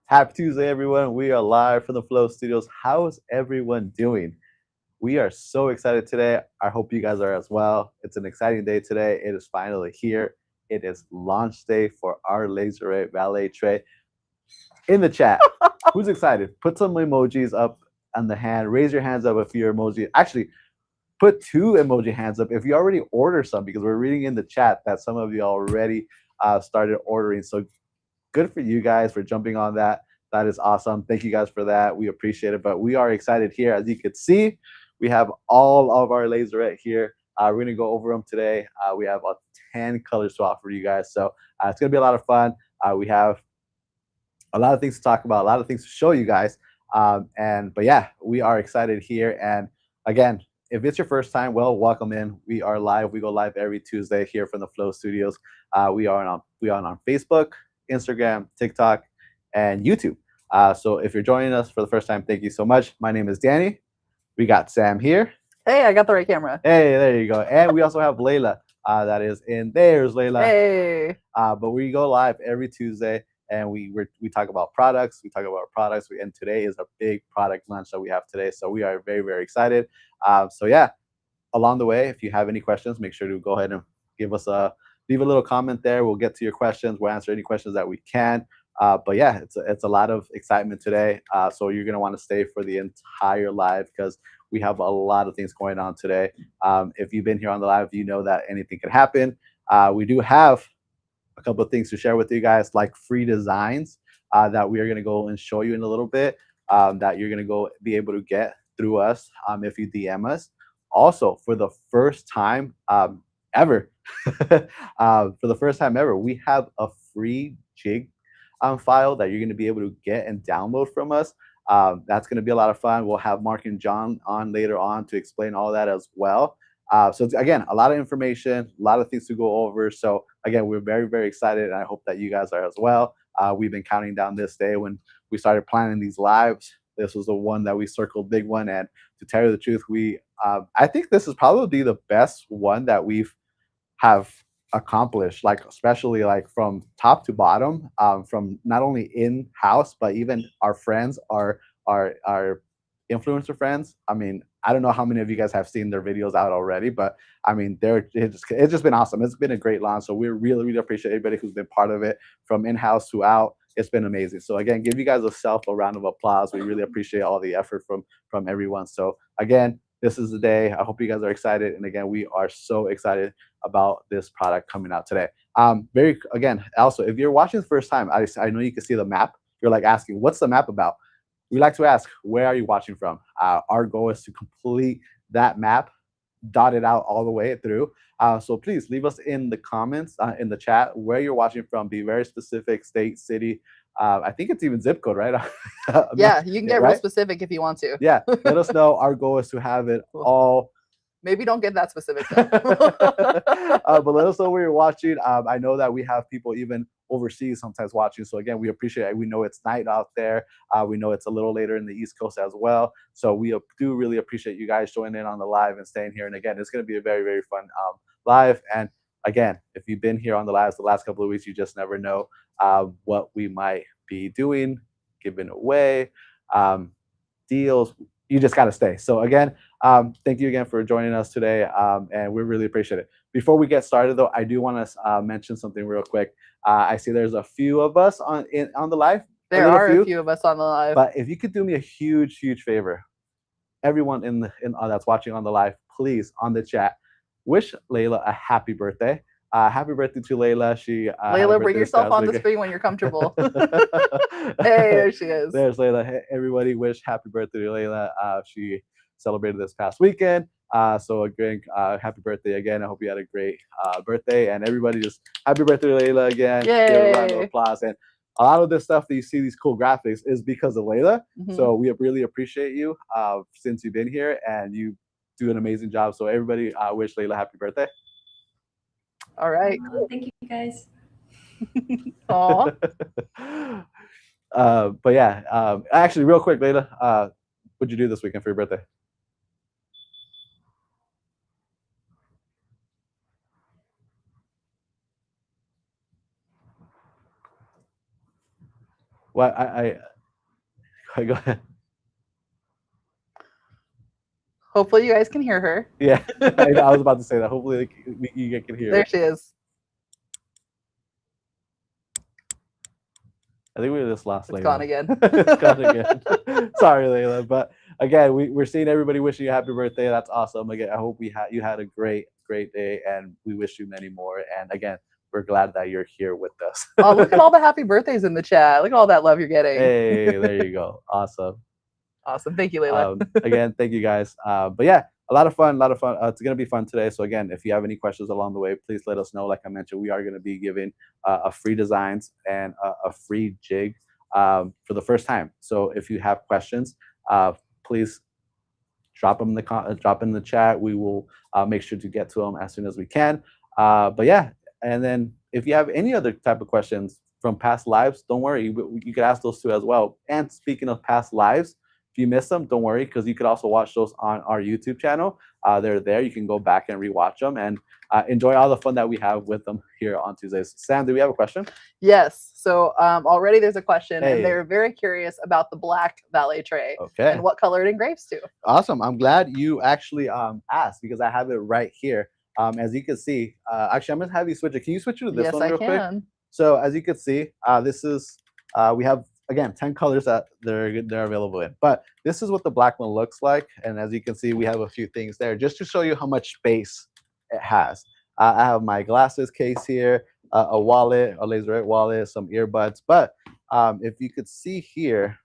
Happy Tuesday, everyone. We are live from the Flow Studios. How is everyone doing? We are so excited today. I hope you guys are as well. It's an exciting day today. It is finally here. It is launch day for our Laserette Valet Tray. In the chat, who's excited? Put some emojis up on the hand. Raise your hands up if you're emoji. Actually, put 2 emoji hands up if you already ordered some, because we're reading in the chat that some of you already started ordering. So good for you guys for jumping on that. That is awesome. Thank you guys for that. We appreciate it. But we are excited here. As you can see, we have all of our Laserette here. We're going to go over them today. We have 10 colors to offer you guys. So it's going to be a lot of fun. We have a lot of things to talk about, a lot of things to show you guys. But yeah, we are excited here. And again, if it's your first time, well, welcome in. We are live. We go live every Tuesday here from the Flow Studios. We are on Facebook, Instagram, TikTok, and YouTube. So if you're joining us for the first time, thank you so much. My name is Danny. We got Sam here. Hey, I got the right camera. Hey, there you go. And we also have Layla. That is in. There's Layla. Hey. But we go live every Tuesday, and we talk about products. We talk about our products. And today is a big product launch that we have today. So we are very, very excited. So yeah, along the way, if you have any questions, make sure to go ahead and leave a little comment there. We'll get to your questions. We'll answer any questions that we can. But yeah, it's a lot of excitement today. So you're gonna want to stay for the entire live, because we have a lot of things going on today. If you've been here on the live, you know that anything can happen. We do have a couple of things to share with you guys, like free designs that we are gonna go and show you in a little bit, that you're gonna go be able to get through us if you DM us. Also, for the first time ever, we have a free jig file that you're going to be able to get and download from us. That's going to be a lot of fun. We'll have Mark and John on later on to explain all that as well. So it's, again, a lot of information, a lot of things to go over. So again, we're very, very excited, and I hope that you guys are as well. We've been counting down this day when we started planning these lives. This was the one that we circled, big one. And to tell you the truth, I think this is probably the best one that we've have accomplished, like especially like from top to bottom, from not only in house but even our friends, our influencer friends. I mean, I don't know how many of you guys have seen their videos out already, but I mean, it's just been awesome. It's been a great launch. So we really, really appreciate everybody who's been part of it, from in-house to out. It's been amazing. So again, give you guys a round of applause. We really appreciate all the effort from everyone. So again, this is the day. I hope you guys are excited. And again, we are so excited about this product coming out today. Also, if you're watching the first time, I know you can see the map. You're like asking, what's the map about? We like to ask, where are you watching from? Our goal is to complete that map, dot it out all the way through. So please leave us in the comments, in the chat, where you're watching from. Be very specific, state, city. I think it's even zip code, right? Yeah, you can get real specific if you want to. Yeah, let us know. Our goal is to have it all. Maybe don't get that specific though. But let us know where you're watching. I know that we have people even overseas sometimes watching. So again, we appreciate it. We know it's night out there. We know it's a little later in the East Coast as well. So we do really appreciate you guys joining in on the live and staying here. And again, it's going to be a very, very fun live. And again, if you've been here on the lives the last couple of weeks, you just never know what we might be doing, giving away, deals. You just got to stay. So again, thank you again for joining us today, and we really appreciate it. Before we get started, though, I do want to mention something real quick. I see there's a few of us on the live. There are a few of us on the live. But if you could do me a huge, huge favor, everyone that's watching on the live, please, on the chat, wish Layla a happy birthday. Happy birthday to Layla. Layla, bring yourself on the screen when you're comfortable. Hey, there she is. There's Layla. Hey, everybody, wish happy birthday to Layla. She celebrated this past weekend. So again, happy birthday again. I hope you had a great birthday. And everybody, just happy birthday to Layla again. Yay. Give a round of applause. And a lot of this stuff that you see, these cool graphics, is because of Layla. So we really appreciate you since you've been here, and you do an amazing job. So everybody, wish Layla happy birthday. All right. Thank you, guys. Aw. But yeah, actually, real quick, Layla, what'd you do this weekend for your birthday? Well, I go ahead. Hopefully you guys can hear her. Yeah, I was about to say that. Hopefully you can hear There her. she is. I think we just lost Layla. It's gone again. It's gone again. Sorry, Layla. But again, we're seeing everybody wishing you a happy birthday. That's awesome. Again, I hope you had a great day, and we wish you many more. And again, we're glad that you're here with us. Oh, look at all the happy birthdays in the chat. Look at all that love you're getting. Hey, there you go. Awesome. Awesome. Thank you, Layla. Again, thank you guys. But yeah, a lot of fun. It's going to be fun today. So again, if you have any questions along the way, please let us know. Like I mentioned, we are going to be giving a free designs and a free jig for the first time. So if you have questions, please drop them in the chat. We will make sure to get to them as soon as we can. But yeah, and then if you have any other type of questions from past lives, don't worry. You could ask those too as well. And speaking of past lives, if you missed them, don't worry, because you could also watch those on our YouTube channel. They're there. You can go back and rewatch them and enjoy all the fun that we have with them here on Tuesdays. Sam, do we have a question? Yes. So already there's a question, and they're very curious about the black valet tray. Okay. And what color it engraves to. Awesome. I'm glad you actually asked, because I have it right here. As you can see, actually, I'm going to have you switch it. Can you switch it to this one real quick? So as you can see, this is, we have, again, 10 colors that they're available in. But this is what the black one looks like. And as you can see, we have a few things there just to show you how much space it has. I have my glasses case here, a wallet, a Laserette wallet, some earbuds. But if you could see here,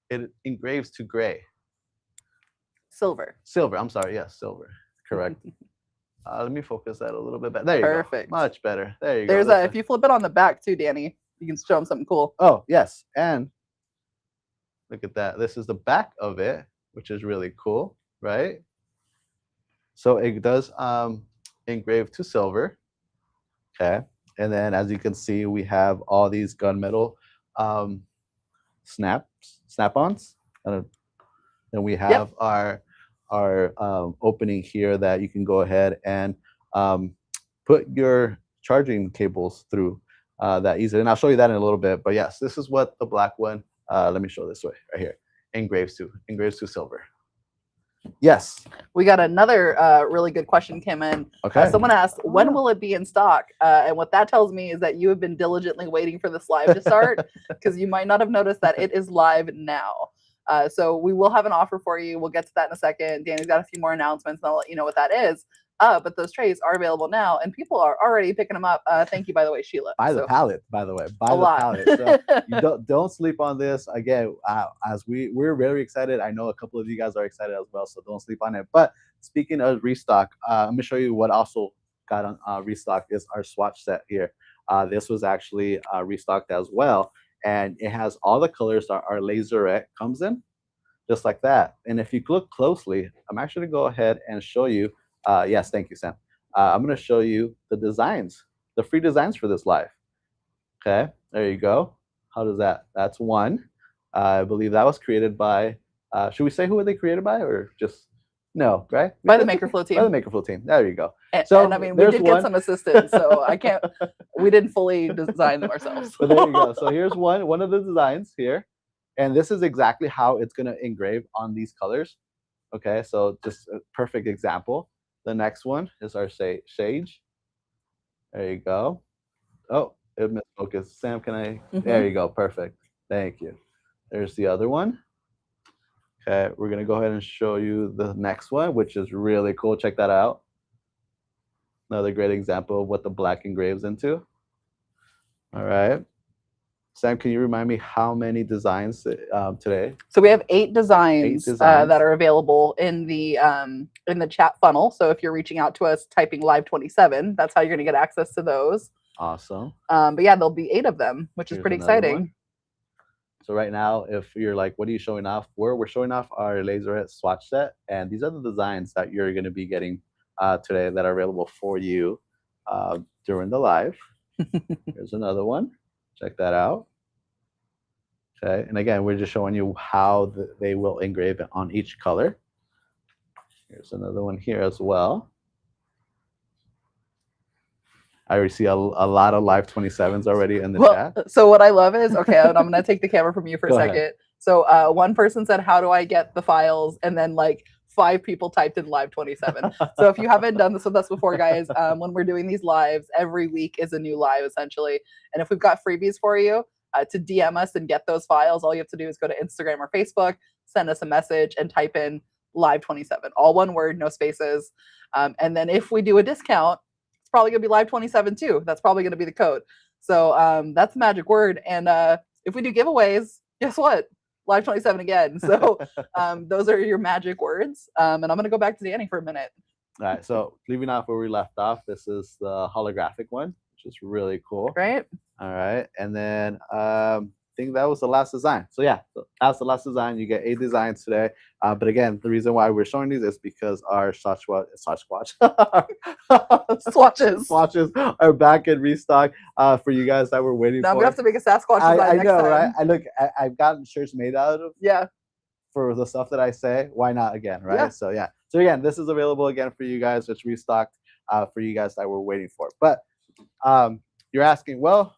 it engraves to gray. Silver. Silver. I'm sorry. Yes, silver. Correct. Let me focus that a little bit better. There you go. Perfect. Much better. There you go. There's if you flip it on the back too, Danny, you can show them something cool. Oh, yes. And look at that. This is the back of it, which is really cool, right? So it does engrave to silver. Okay. And then as you can see, we have all these gunmetal snap-ons. And we have our opening here that you can go ahead and put your charging cables through that easily. And I'll show you that in a little bit. But yes, this is what the black one, let me show this way right here, engraves to silver. Yes. We got another really good question came in. Okay. Someone asked, when will it be in stock? And what that tells me is that you have been diligently waiting for this live to start, because you might not have noticed that it is live now. So we will have an offer for you. We'll get to that in a second. Danny's got a few more announcements, and I'll let you know what that is. But those trays are available now, and people are already picking them up. Thank you, by the way, Sheila. Buy the pallet, by the way. Buy the pallet. So you don't sleep on this. Again, as we're very excited. I know a couple of you guys are excited as well, so don't sleep on it. But speaking of restock, I'm going to show you what also got on restock is our swatch set here. This was actually restocked as well, and it has all the colors that our Laserette comes in, just like that. And if you look closely, I'm actually going to go ahead and show you. Yes, thank you, Sam. I'm going to show you the designs, the free designs for this live. Okay, there you go. How does that? That's one. I believe that was created by, should we say who they created by, or just, no, right? By the MakerFlo team. By the MakerFlo team. There you go. And I mean, we did get some assistance, so I can't, we didn't fully design them ourselves. But there you go. So here's one of the designs here. And this is exactly how it's going to engrave on these colors. Okay, so just a perfect example. The next one is our Sage. There you go. Oh, it misfocused. Sam, can I? There you go. Perfect. Thank you. There's the other one. Okay, we're going to go ahead and show you the next one, which is really cool. Check that out. Another great example of what the black engraves into. All right. Sam, can you remind me how many designs today? So we have 8 designs, that are available in the chat funnel. So if you're reaching out to us typing live 27, that's how you're going to get access to those. Awesome. But yeah, there'll be 8 of them, which is pretty exciting. One. So right now, if you're like, what are you showing off? We're showing off our Laserette Swatch Set, and these are the designs that you're going to be getting today that are available for you during the live. Here's another one. Check that out. Okay, and again, we're just showing you how they will engrave it on each color. Here's another one here as well. I already see a lot of live 27s already in the chat. So what I love is, okay, I'm going to take the camera from you for a Go second. ahead. So one person said, how do I get the files? And then like 5 people typed in live 27. So if you haven't done this with us before, guys, when we're doing these lives, every week is a new live essentially. And if we've got freebies for you to DM us and get those files, all you have to do is go to Instagram or Facebook, send us a message and type in live 27, all one word, no spaces. And then if we do a discount, it's probably going to be live 27 too. That's probably going to be the code. So that's the magic word. And if we do giveaways, guess what? Live 27 again. So those are your magic words. And I'm going to go back to Danny for a minute. All right. So leaving off where we left off, this is the holographic one, which is really cool. Right. All right. And then I think that was the last design. So yeah, that's the last design. You get 8 designs today. But again, the reason why we're showing these is because our swatches are back in restock for you guys that were waiting now for. I'm gonna have to make a Sasquatch design I next know, time. right? I've gotten shirts made out of yeah for the stuff that I say. Why not again, right? Yeah. So yeah. So again, this is available again for you guys. It's restocked for you guys that were waiting for. But you're asking, well,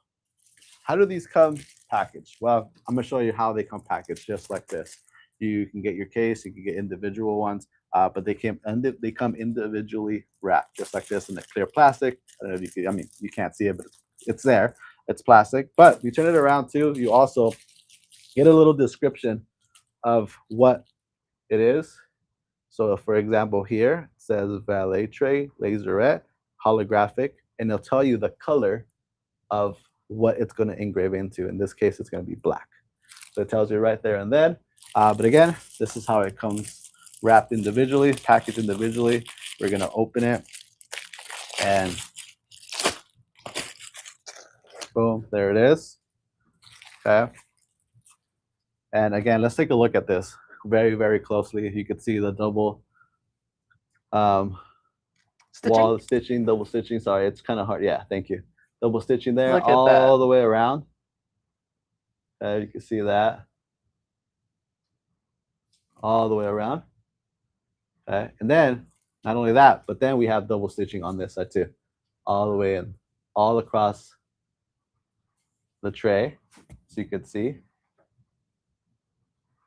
how do these come packaged? Well, I'm gonna show you how they come packaged, just like this. You can get your case, you can get individual ones, but they come individually wrapped, just like this in the clear plastic. I don't know if you can, I mean, you can't see it, but it's there. It's plastic. But you turn it around too, you also get a little description of what it is. So for example, here it says Valet Tray, Laserette, holographic, and they'll tell you the color of what it's going to engrave into. In this case, it's going to be black. So it tells you right there and then. But again, this is how it comes wrapped individually, packaged individually. We're going to open it and boom, there it is. Okay. And again, let's take a look at this very, very closely. You can see the double wall stitching, double stitching. Sorry, it's kind of hard. Yeah, thank you. Double stitching there all the way around. You can see that all the way around. Okay, and then not only that, but then we have double stitching on this side too, all the way in, all across the tray, so you can see.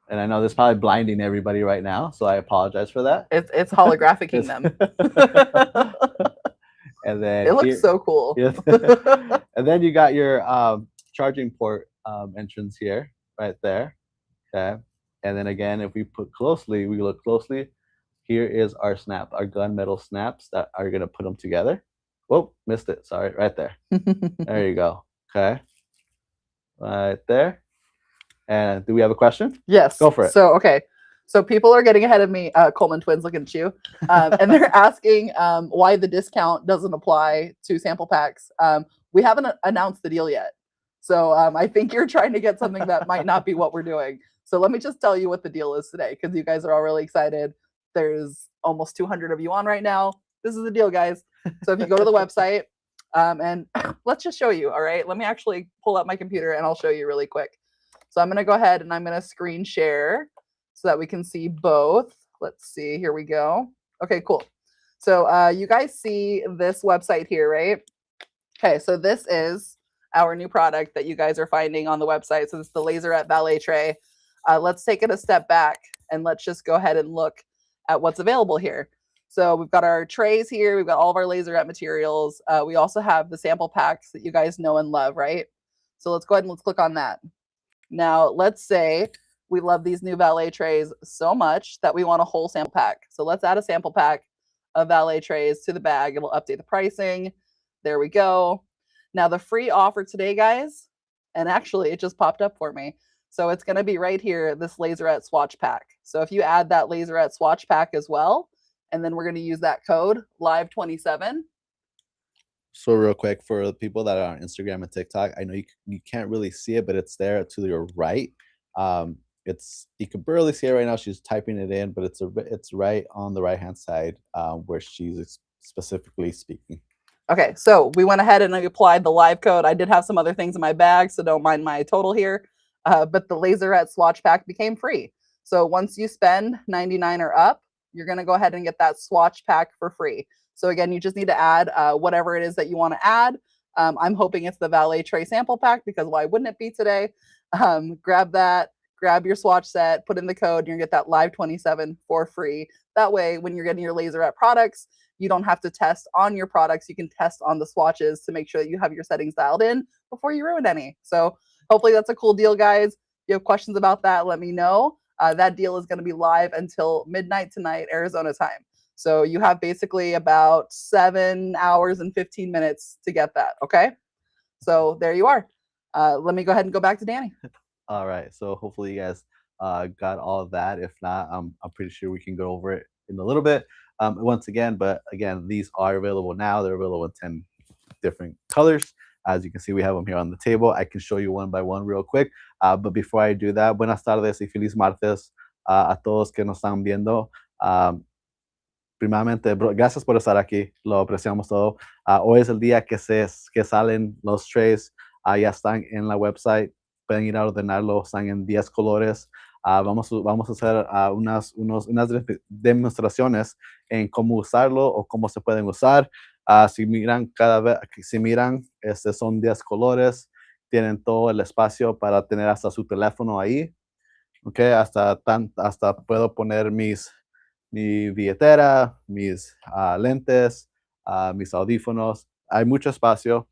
And I know this is probably blinding everybody right now, so I apologize for that. It's holographicing them. And then it looks so cool. And then you got your charging port entrance here, right there. Okay. And then again, if we look closely, here is our snap, our gunmetal snaps that are gonna put them together. Whoa, missed it. Sorry, right there. There you go. Okay. Right there. And do we have a question? Yes. Go for it. So okay. So people are getting ahead of me, Coleman twins, looking at you, and they're asking why the discount doesn't apply to sample packs. We haven't announced the deal yet. So I think you're trying to get something that might not be what we're doing. So let me just tell you what the deal is today, because you guys are all really excited. There's almost 200 of you on right now. This is the deal, guys. So if you go to the website, and let's just show you, all right? Let me actually pull up my computer and I'll show you really quick. So I'm going to go ahead and I'm going to screen share so that we can see both. Let's see. Here we go. Okay, cool. So you guys see this website here, right? Okay, so this is our new product that you guys are finding on the website. So it's the Laserette Valet Tray. Let's take it a step back and let's just go ahead and look at what's available here. So we've got our trays here. We've got all of our Laserette materials. We also have the sample packs that you guys know and love, right? So let's go ahead and let's click on that. Now, let's say we love these new Valet trays so much that we want a whole sample pack. So let's add a sample pack of Valet trays to the bag. It'll update the pricing. There we go. Now, the free offer today, guys, and actually it just popped up for me. So it's going to be right here, this Laserette Swatch Pack. So if you add that Laserette Swatch Pack as well, and then we're going to use that code, live27. So real quick, for the people that are on Instagram and TikTok, I know you can't really see it, but it's there to your right. You can barely see it right now. She's typing it in, but it's right on the right hand side where she's specifically speaking. Okay, so we went ahead and we applied the live code. I did have some other things in my bag, so don't mind my total here. But the Laserette Swatch Pack became free. So once you spend $99 or up, you're going to go ahead and get that swatch pack for free. So again, you just need to add whatever it is that you want to add. I'm hoping it's the Valet Tray sample pack because why wouldn't it be today? Grab that, grab your swatch set, put in the code, and you're gonna get that live 27 for free. That way, when you're getting your Laserette products, you don't have to test on your products. You can test on the swatches to make sure that you have your settings dialed in before you ruin any. So hopefully that's a cool deal, guys. If you have questions about that, let me know. That deal is going to be live until midnight tonight, Arizona time. So you have basically about 7 hours and 15 minutes to get that. Okay. So there you are. Let me go ahead and go back to Danny. All right. So hopefully you guys got all of that. If not, I'm pretty sure we can go over it in a little bit once again. But again, these are available now. They're available in 10 different colors. As you can see, we have them here on the table. I can show you one by one real quick. But before I do that, buenas tardes y feliz martes a todos que nos están viendo. Primeramente, gracias por estar aquí. Lo apreciamos todo. Hoy es el día que salen los trays. Ya están en la website. Pueden ir a ordenarlo. Están en 10 colores. Vamos a hacer unas demostraciones en cómo usarlo o cómo se pueden usar. Si miran, son 10 colores. Tienen todo el espacio para tener hasta su teléfono ahí. Okay, hasta puedo poner mi billetera, mis lentes, mis audífonos. Hay mucho espacio.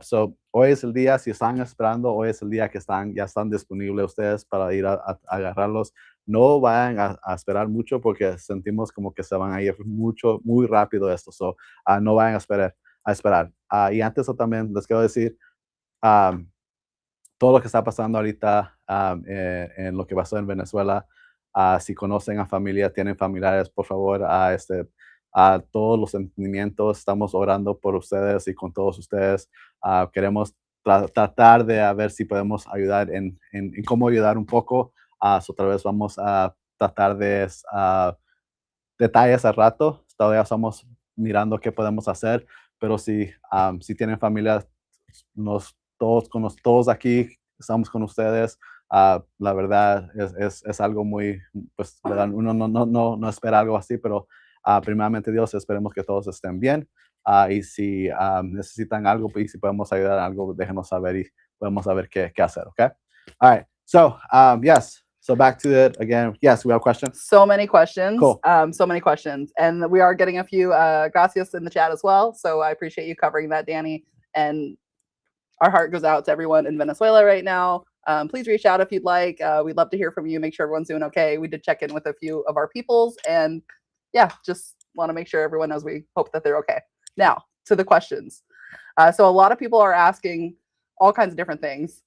So hoy es el día, si están esperando, hoy es el día que ya están disponibles ustedes para ir a agarrarlos. No vayan a esperar mucho porque sentimos como que se van a ir muy rápido esto. So, no vayan a esperar. Y antes también les quiero decir, todo lo que está pasando ahorita en lo que pasó en Venezuela, si conocen a familia, tienen familiares, por favor, a todos los sentimientos, estamos orando por ustedes y con todos ustedes. Queremos tratar de ver si podemos ayudar en cómo ayudar un poco. Otra vez vamos a tratar de detalles al rato. Todavía estamos mirando qué podemos hacer, pero si tienen familia, todos aquí estamos con ustedes. La verdad es algo muy, pues, ¿verdad? Uno no espera algo así, pero primeramente Dios, esperemos que todos estén bien. Y si necesitan algo, pues, si podemos ayudar en algo, déjenos saber y podemos saber qué hacer, okay? All right, so yes, so back to it again. Yes, we have questions. So many questions. Cool. So many questions. And we are getting a few gracias in the chat as well. So I appreciate you covering that, Danny. And our heart goes out to everyone in Venezuela right now. Please reach out if you'd like. We'd love to hear from you. Make sure everyone's doing okay. We did check in with a few of our peoples. And yeah, just want to make sure everyone knows we hope that they're okay. Now, to the questions. So a lot of people are asking all kinds of different things.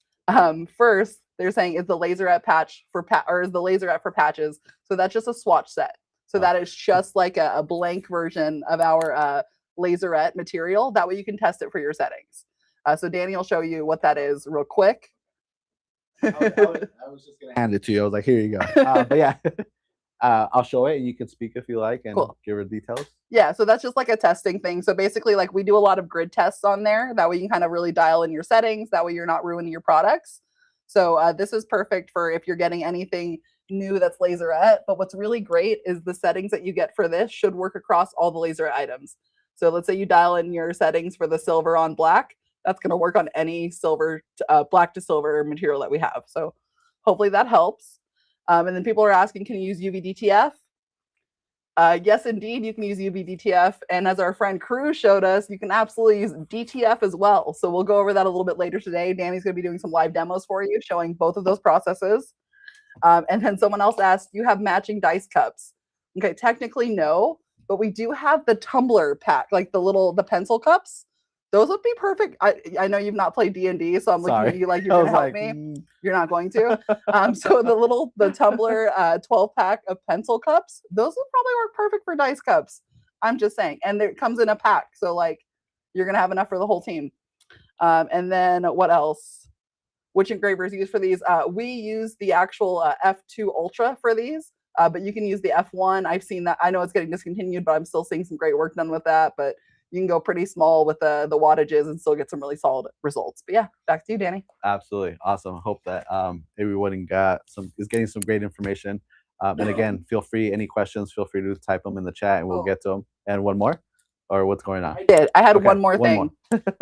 First, they're saying, is the Laserette patch or is the Laserette for patches? So that's just a swatch set. So that is just like a blank version of our Laserette material. That way you can test it for your settings. So Danny will show you what that is real quick. I was just going to hand it to you. I was like, here you go. But yeah, I'll show it and you can speak if you like and give her details. Yeah, so that's just like a testing thing. So basically, like, we do a lot of grid tests on there. That way you can kind of really dial in your settings. That way you're not ruining your products. So this is perfect for if you're getting anything new that's Laserette. But what's really great is the settings that you get for this should work across all the Laserette items. So let's say you dial in your settings for the silver on black. That's going to work on any silver, black to silver material that we have. So hopefully that helps. And then people are asking, can you use UV DTF? Yes, indeed, you can use UV DTF. And as our friend Cruz showed us, you can absolutely use DTF as well. So we'll go over that a little bit later today. Danny's going to be doing some live demos for you, showing both of those processes. And then someone else asked, you have matching dice cups? Okay, technically no, but we do have the tumbler pack, like the pencil cups. Those would be perfect. I know you've not played D&D, so I'm looking at you like you're going to help me. You're not going to. So the tumbler 12-pack of pencil cups, those would probably work perfect for dice cups. I'm just saying. And it comes in a pack, so like you're going to have enough for the whole team. And then what else? Which engravers use for these? We use the actual F2 Ultra for these, but you can use the F1. I've seen that. I know it's getting discontinued, but I'm still seeing some great work done with that. But you can go pretty small with the wattages and still get some really solid results. But yeah, back to you, Danny. Absolutely. Awesome. I hope that everyone is getting some great information. And again, feel free, any questions, feel free to type them in the chat and we'll get to them. And one more. or what's going on? I did. I had Okay, one more thing.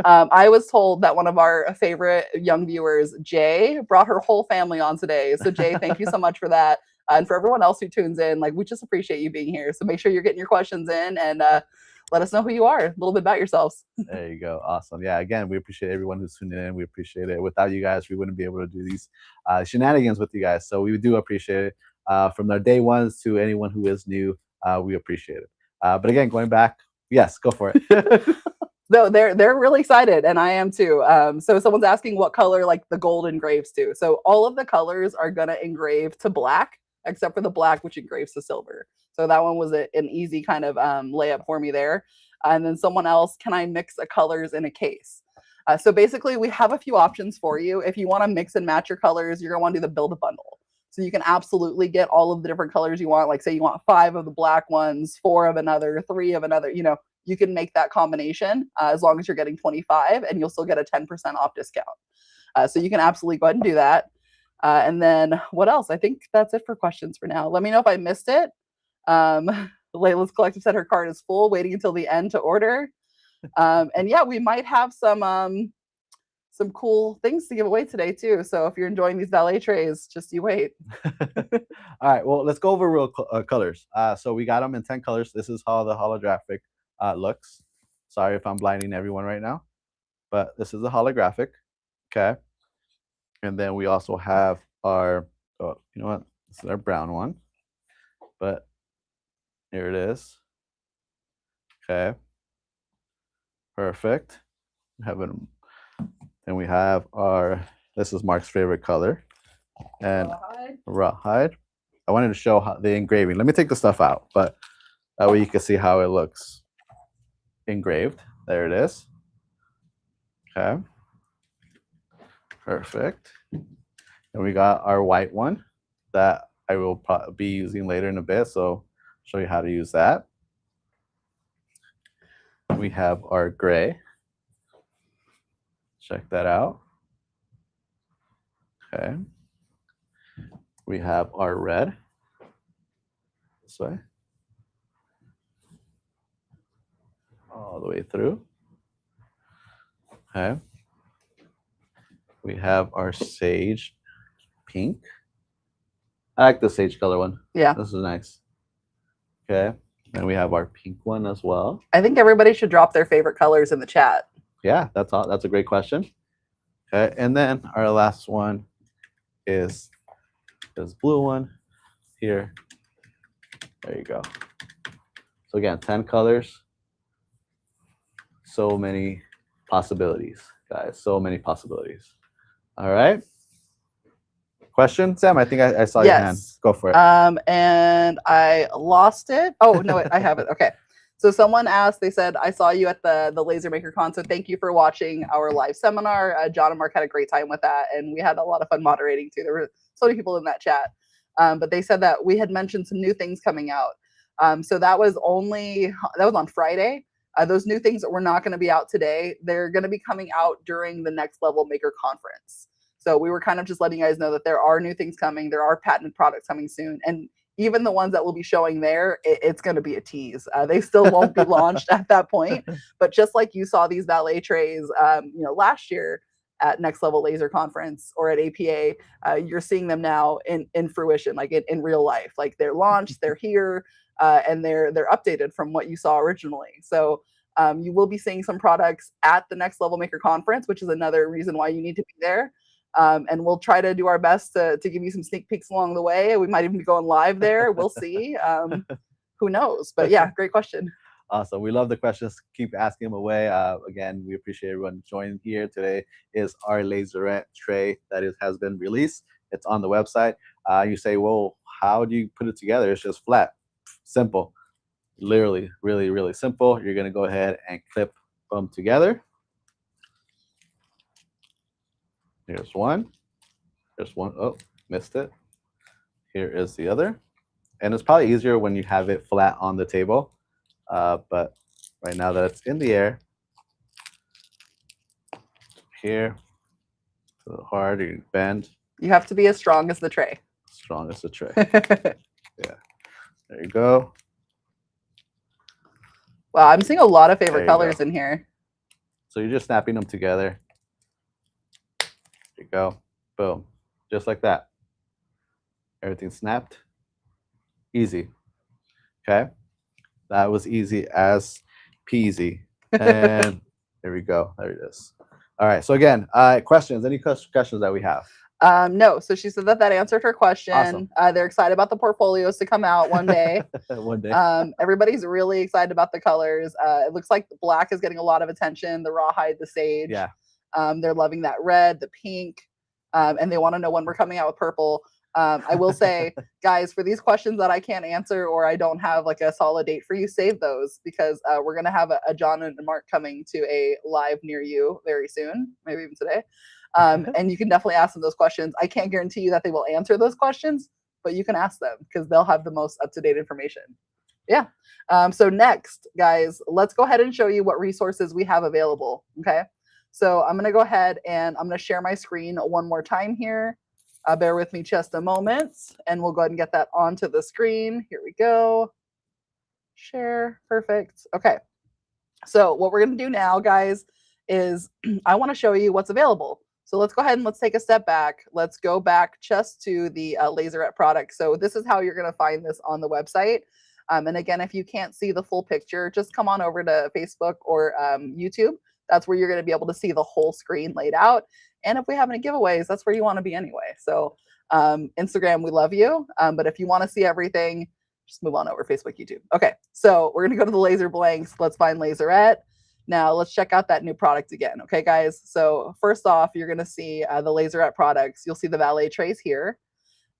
I was told that one of our favorite young viewers, Jay, brought her whole family on today. So Jay, thank you so much for that. And for everyone else who tunes in, like, we just appreciate you being here. So make sure you're getting your questions in and let us know who you are, a little bit about yourselves. There you go. Awesome. Yeah, again, we appreciate everyone who's tuning in. We appreciate it. Without you guys, we wouldn't be able to do these shenanigans with you guys. So we do appreciate it. From our day ones to anyone who is new, we appreciate it. But again, going back, yes, go for it. No, they're really excited, and I am too. So someone's asking what color like the gold engraves to. So all of the colors are gonna engrave to black, except for the black, which engraves to silver. So that one was an easy kind of layup for me there. And then someone else, can I mix the colors in a case? So basically, we have a few options for you. If you want to mix and match your colors, you're gonna want to do the build a bundle. So you can absolutely get all of the different colors you want. Like say you want 5 of the black ones, 4 of another, 3 of another, you know, you can make that combination as long as you're getting 25 and you'll still get a 10% off discount. So you can absolutely go ahead and do that. And then what else? I think that's it for questions for now. Let me know if I missed it. Layla's Collective said her card is full, waiting until the end to order. And yeah, we might have some cool things to give away today too. So if you're enjoying these valet trays, just you wait. All right, well, let's go over real colors. So we got them in 10 colors. This is how the holographic looks. Sorry if I'm blinding everyone right now, but this is a holographic. Okay. And then we also have our, oh, you know what? This is our brown one, but here it is. Okay. Perfect. Then we have our, this is Mark's favorite color, and rawhide. I wanted to show how the engraving. Let me take the stuff out, but that way you can see how it looks engraved. There it is. Okay. Perfect. And we got our white one that I will probably be using later in a bit, so show you how to use that. We have our gray. Check that out. Okay. We have our red. This way. All the way through. Okay. We have our sage pink. I like the sage color one. Yeah. This is nice. Okay. And we have our pink one as well. I think everybody should drop their favorite colors in the chat. Yeah, that's all. That's a great question. Okay. And then our last one is this blue one here. There you go. So again, 10 colors. So many possibilities, guys. So many possibilities. All right. Question, Sam? I think I saw your hand. Go for it. And I lost it. Oh, no, I have it. Okay. So someone asked, they said, I saw you at the Laser Maker Con, so thank you for watching our live seminar. John and Mark had a great time with that, and we had a lot of fun moderating too. There were so many people in that chat. But they said that we had mentioned some new things coming out. So that was on Friday. Those new things that were not going to be out today, they're going to be coming out during the Next Level Maker Conference. So we were kind of just letting you guys know that there are new things coming. There are patented products coming soon. And even the ones that we'll be showing there, it's going to be a tease. They still won't be launched at that point. But just like you saw these valet trays, last year at Next Level Laser Conference or at APA, you're seeing them now in fruition, like in real life. Like they're launched, they're here, and they're updated from what you saw originally. So you will be seeing some products at the Next Level Maker Conference, which is another reason why you need to be there. And we'll try to do our best to give you some sneak peeks along the way. We might even be going live there. We'll see. Who knows? But yeah, great question. Awesome. We love the questions. Keep asking them away. Again, we appreciate everyone joining here. Today is our Laserette tray that has been released. It's on the website. You say, well, how do you put it together? It's just flat. Simple. Literally, really, really simple. You're going to go ahead and clip them together. Here's one. Here's one. Oh, missed it. Here is the other. And it's probably easier when you have it flat on the table. But right now that it's in the air, here, a little hard, you bend. You have to be as strong as the tray. Strong as the tray. Yeah. There you go. Wow, I'm seeing a lot of favorite There you colors go. in here. So you're just snapping them together. There you go. Boom. Just like that. Everything snapped. Easy. Okay. That was easy as peasy. And there we go. There it is. All right. So again, questions. Any questions that we have? No, so she said that answered her question. Awesome. They're excited about the portfolios to come out one day. One day. Everybody's really excited about the colors. It looks like the black is getting a lot of attention. The rawhide, the sage. Yeah. They're loving that red, the pink, and they want to know when we're coming out with purple. I will say, guys, for these questions that I can't answer or I don't have like a solid date for you, save those because we're gonna have a John and Marc coming to a live near you very soon, maybe even today. And you can definitely ask them those questions. I can't guarantee you that they will answer those questions, but you can ask them because they'll have the most up-to-date information. Yeah. So next, guys, let's go ahead and show you what resources we have available. Okay. So I'm going to go ahead and I'm going to share my screen one more time here. Bear with me just a moment and we'll go ahead and get that onto the screen. Here we go. Share. Perfect. Okay. So what we're going to do now, guys, is I want to show you what's available. So let's go ahead and let's take a step back. Let's go back just to the Laserette product. So this is how you're going to find this on the website. And again, if you can't see the full picture, just come on over to Facebook or YouTube. That's where you're going to be able to see the whole screen laid out. And if we have any giveaways, that's where you want to be anyway. So Instagram, we love you. But if you want to see everything, just move on over Facebook, YouTube. Okay, so we're going to go to the laser blanks. Let's find Laserette. Now let's check out that new product again. Okay, guys. So first off, you're going to see the Laserette products. You'll see the Valet Trays here.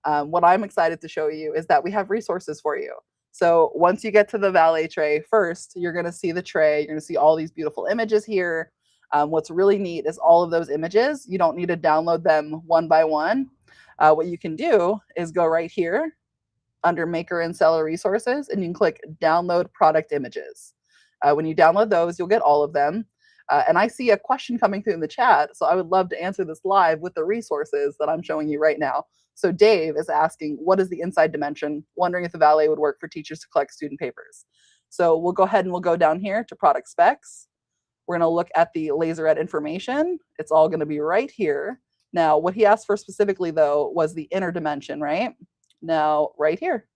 What I'm excited to show you is that we have resources for you. So once you get to the Valet Tray, first, you're going to see the tray. You're going to see all these beautiful images here. What's really neat is all of those images. You don't need to download them one by one. What you can do is go right here under Maker and Seller Resources, and you can click Download Product Images. When you download those, you'll get all of them. And I see a question coming through in the chat, so I would love to answer this live with the resources that I'm showing you right now. So Dave is asking, what is the inside dimension? Wondering if the Valet would work for teachers to collect student papers. So we'll go ahead and we'll go down here to product specs. We're going to look at the Laserette information. It's all going to be right here. Now, what he asked for specifically, though, was the inner dimension, right? Now, right here.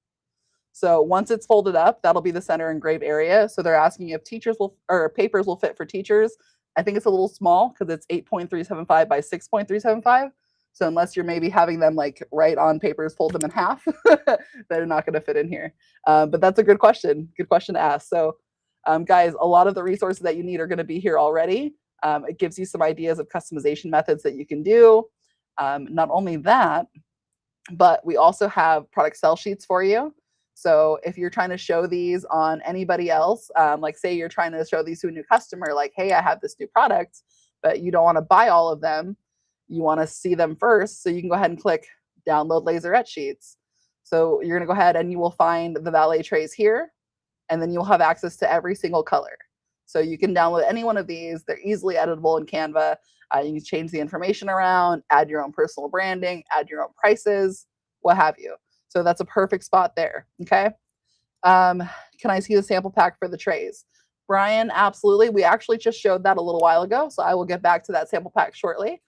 So once it's folded up, that'll be the center engraved area. So they're asking if teachers will, or papers will fit for teachers. I think it's a little small because it's 8.375 by 6.375. So unless you're maybe having them like right on papers, fold them in half, they're not going to fit in here. But that's a good question. Good question to ask. So guys, a lot of the resources that you need are going to be here already. It gives you some ideas of customization methods that you can do. Not only that, but we also have product sell sheets for you. So if you're trying to show these on anybody else, like say you're trying to show these to a new customer, like, hey, I have this new product, but you don't want to buy all of them. You want to see them first. So you can go ahead and click download Laserette sheets. So you're going to go ahead and you will find the Valet Trays here, and then you'll have access to every single color. So you can download any one of these. They're easily editable in Canva. You can change the information around, add your own personal branding, add your own prices, what have you. So that's a perfect spot there. Okay. Can I see the sample pack for the trays? Brian, absolutely. We actually just showed that a little while ago. So I will get back to that sample pack shortly.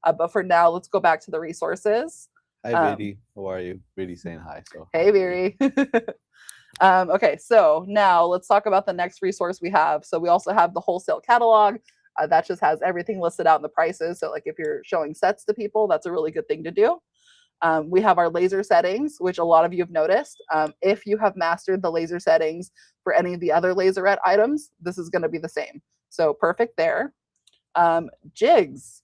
But for now, let's go back to the resources. Hi, Viri. How are you? Viri saying hi. So hey, Viri. Okay, so now let's talk about the next resource we have. So we also have the wholesale catalog. That just has everything listed out in the prices. So like if you're showing sets to people, that's a really good thing to do. We have our laser settings, which a lot of you have noticed. If you have mastered the laser settings for any of the other Laserette items, this is going to be the same. So perfect there. Jigs.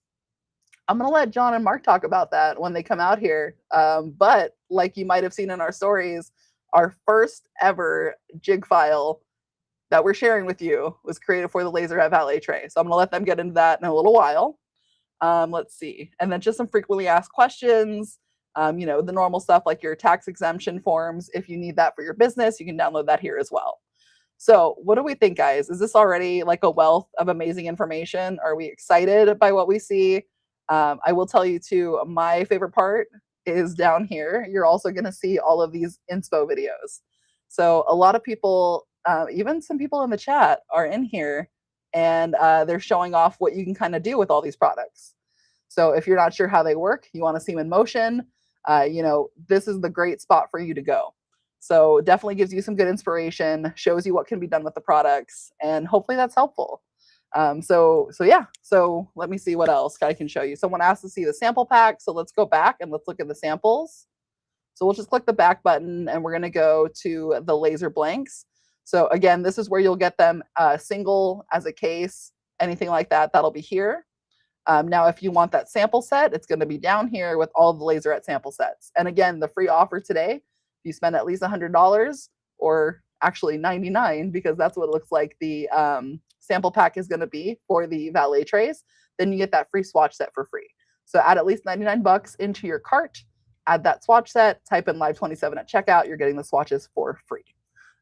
I'm going to let John and Marc talk about that when they come out here. But like you might have seen in our stories, our first ever jig file that we're sharing with you was created for the Laserette Valet Tray. So I'm going to let them get into that in a little while. Let's see. And then just some frequently asked questions. You know, the normal stuff like your tax exemption forms. If you need that for your business, you can download that here as well. So what do we think, guys? Is this already like a wealth of amazing information? Are we excited by what we see? I will tell you too, my favorite part is down here. You're also going to see all of these inspo videos. So a lot of people even some people in the chat are in here, and they're showing off what you can kind of do with all these products. So if you're not sure how they work, you want to see them in motion, you know, this is the great spot for you to go. So definitely gives you some good inspiration, shows you what can be done with the products, and hopefully that's helpful. So yeah, so let me see what else I can show you. Someone asked to see the sample pack, so let's go back and let's look at the samples. So we'll just click the back button and we're going to go to the laser blanks. So again, this is where you'll get them single as a case, anything like that, that'll be here. Now, if you want that sample set, it's going to be down here with all the Laserette sample sets. And again, the free offer today, if you spend at least $100 or actually $99, because that's what it looks like the sample pack is going to be for the valet trays, then you get that free swatch set for free. So add at least 99 bucks into your cart, add that swatch set, type in live27 at checkout, you're getting the swatches for free.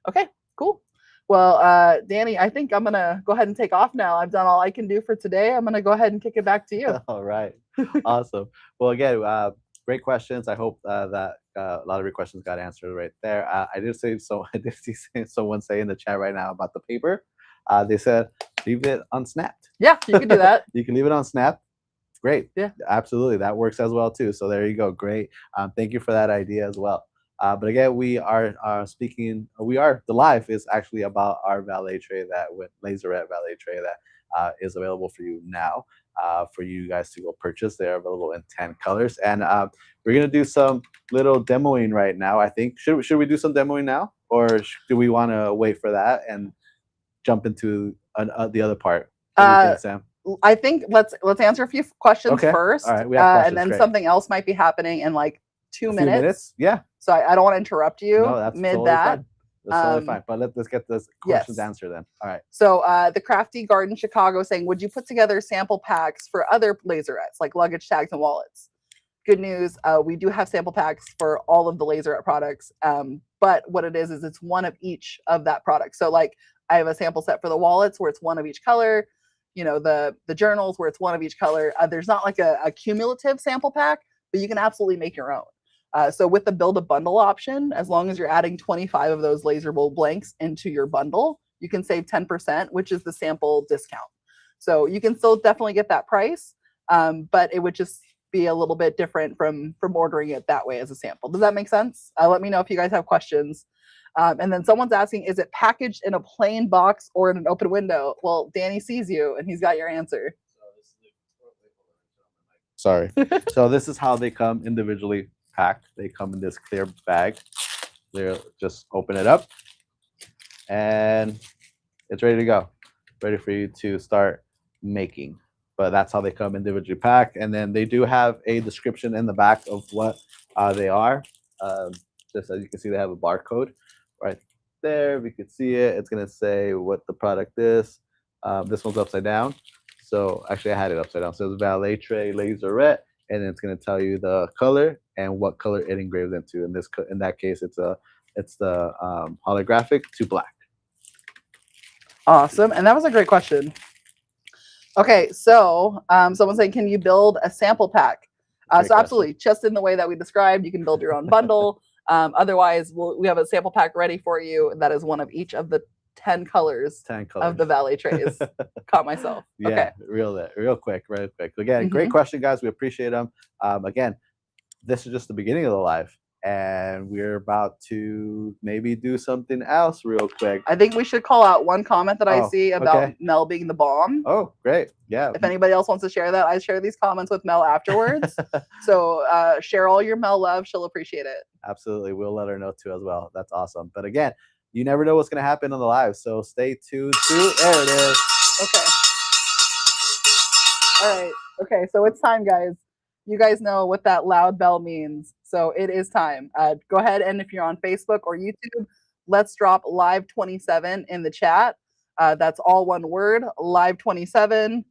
Okay, cool. Well, Danny, I think I'm going to go ahead and take off now. I've done all I can do for today. I'm going to go ahead and kick it back to you. All right. Awesome. Well, again, great questions. I hope that a lot of your questions got answered right there. I did see someone say in the chat right now about the paper. They said, leave it unsnapped. Yeah, you can do that. You can leave it unsnapped. Great. Yeah, absolutely. That works as well too. So there you go. Great. Thank you for that idea as well. But again, we are speaking. The live is actually about our valet tray, that with Laserette valet tray that is available for you now, for you guys to go purchase. They're available in 10 colors, and we're gonna do some little demoing right now. I think should we do some demoing now, or do we want to wait for that and jump into the other part? What do you think, Sam? I think let's answer a few questions first. All right, we have questions. And then something else might be happening in like two minutes. Yeah. So I don't want to interrupt you mid totally that. Fine. That's totally fine. But let's get this questions answered then. All right. So the Crafty Garden Chicago saying, would you put together sample packs for other Laserettes like luggage tags and wallets? Good news. We do have sample packs for all of the Laserette products. But what it is it's one of each of that product. So like I have a sample set for the wallets where it's one of each color. You know, the journals where it's one of each color. There's not like a cumulative sample pack, but you can absolutely make your own. So with the build a bundle option, as long as you're adding 25 of those laser bowl blanks into your bundle, you can save 10%, which is the sample discount. So you can still definitely get that price, but it would just be a little bit different from ordering it that way as a sample. Does that make sense? Let me know if you guys have questions. And then someone's asking, is it packaged in a plain box or in an open window? Well, Danny sees you and he's got your answer. Sorry. So this is how they come individually packed. They come in this clear bag. They're just open it up and it's ready to go, ready for you to start making. But that's how they come individually packed. And then they do have a description in the back of what they are. Just as you can see, they have a barcode right there. We could see it. It's going to say what the product is. This one's upside down. So actually I had it upside down. So it's Valet Tray Laserette, and it's going to tell you the color and what color it engraves into. In that case, it's the holographic to black. Awesome. And that was a great question. Okay, so someone's saying, can you build a sample pack? So absolutely, just in the way that we described, you can build your own bundle. Otherwise, we have a sample pack ready for you that is one of each of the 10 colors of the valet trays. Caught myself. Yeah, okay. real quick. Again, great question, guys. We appreciate them. Again, this is just the beginning of the live, and we're about to maybe do something else real quick. I think we should call out one comment that I see about Mel being the bomb. Oh, great. Yeah. If anybody else wants to share that, I share these comments with Mel afterwards. So share all your Mel love. She'll appreciate it. Absolutely. We'll let her know too as well. That's awesome. But again, you never know what's going to happen on the live. So stay tuned to, there it is. Okay. All right. Okay. So it's time, guys. You guys know what that loud bell means. So it is time. Go ahead, and if you're on Facebook or YouTube, let's drop live 27 in the chat. That's all one word, live 27.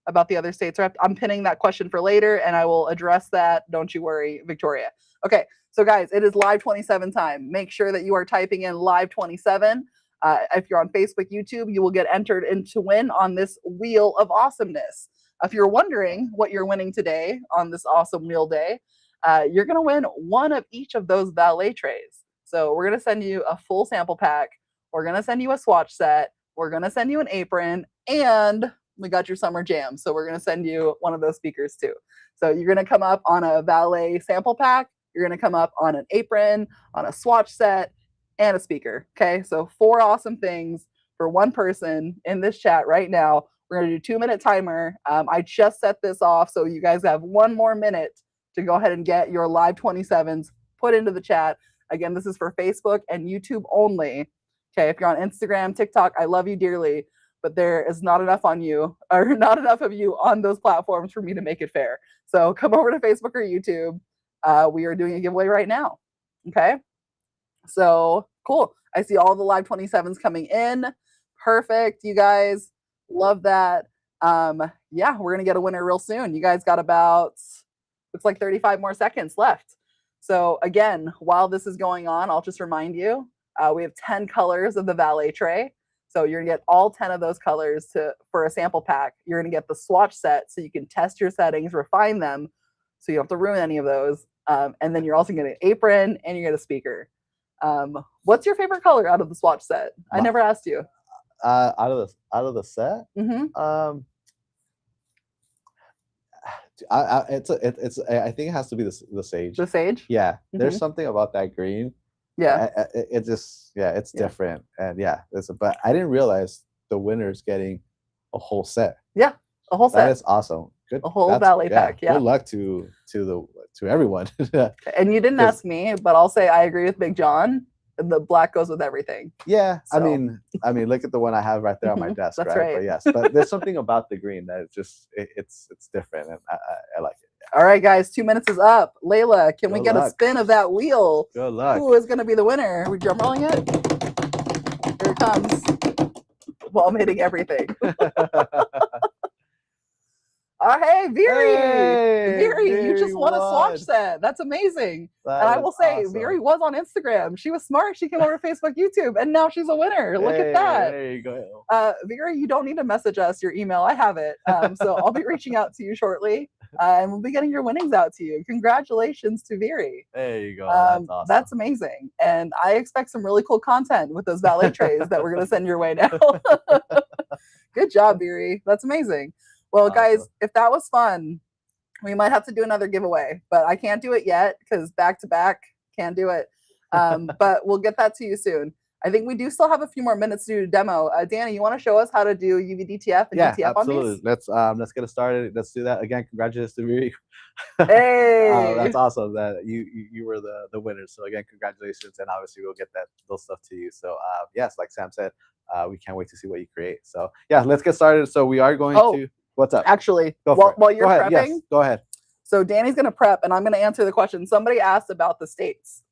About the other states. I'm pinning that question for later, and I will address that. Don't you worry, Victoria. Okay, so guys, it is live 27 time. Make sure that you are typing in live 27. If you're on Facebook, YouTube, you will get entered into win on this wheel of awesomeness. If you're wondering what you're winning today on this awesome wheel day, you're going to win one of each of those valet trays. So we're going to send you a full sample pack, we're going to send you a swatch set, we're going to send you an apron, and we got your summer jam. So we're going to send you one of those speakers too. So you're going to come up on a Valet sample pack. You're going to come up on an apron, on a swatch set, and a speaker. Okay. So 4 awesome things for one person in this chat right now. We're going to do 2-minute timer. I just set this off. So you guys have 1 more minute to go ahead and get your live 27s put into the chat. Again, this is for Facebook and YouTube only. Okay. If you're on Instagram, TikTok, I love you dearly, but there is not enough on you, or not enough of you on those platforms for me to make it fair. So come over to Facebook or YouTube. We are doing a giveaway right now. Okay. So cool. I see all the live 27s coming in. Perfect. You guys, love that. Yeah, we're going to get a winner real soon. You guys got about, looks like 35 more seconds left. So again, while this is going on, I'll just remind you, we have 10 colors of the Valet tray. So you're gonna get all 10 of those colors for a sample pack. You're gonna get the swatch set so you can test your settings, refine them, so you don't have to ruin any of those. And then you're also gonna get an apron and you get a speaker. What's your favorite color out of the swatch set? I never asked you. Out of the set, I think it has to be the sage. The sage? Yeah, there's something about that green. Yeah, it just, it's different, and but I didn't realize the winner's getting a whole set. Yeah, a whole set. That is awesome. Good. A whole Valet pack. Yeah. Good luck to everyone. And you didn't ask me, but I'll say I agree with Big John. The black goes with everything. Yeah, so. I mean, look at the one I have right there on my desk. That's right. But yes, but there's something about the green that it's different, and I like it. All right, guys, 2 minutes is up. Layla, can we get a spin of that wheel? Good luck. Who is going to be the winner? Are we drum rolling it? Here it comes. Well, I'm hitting everything. Oh, hey, Viri. Hey, Viri, you just won a swatch set. That's amazing. And I will say, awesome. Viri was on Instagram. She was smart. She came over to Facebook, YouTube, and now she's a winner. Look at that. There you go. Viri, you don't need to message us your email. I have it. So I'll be reaching out to you shortly, and we'll be getting your winnings out to you. Congratulations to Viri. There you go. That's awesome. That's amazing. And I expect some really cool content with those Valet trays that we're going to send your way now. Good job, Viri. That's amazing. Well, guys, if that was fun, we might have to do another giveaway, but I can't do it yet because back to back, can't do it. But we'll get that to you soon. I think we do still have a few more minutes to do a demo. Danny, you want to show us how to do UV DTF and DTF absolutely. on these? Let's get it started. Let's do that again. Congratulations to me. Hey, that's awesome that you were the winner. So again, congratulations, and obviously we'll get those stuff to you. So yes, like Sam said, we can't wait to see what you create. So yeah, let's get started. So we are going to. What's up? Actually, while you're prepping, yes, go ahead. So Danny's going to prep, and I'm going to answer the question. Somebody asked about the states.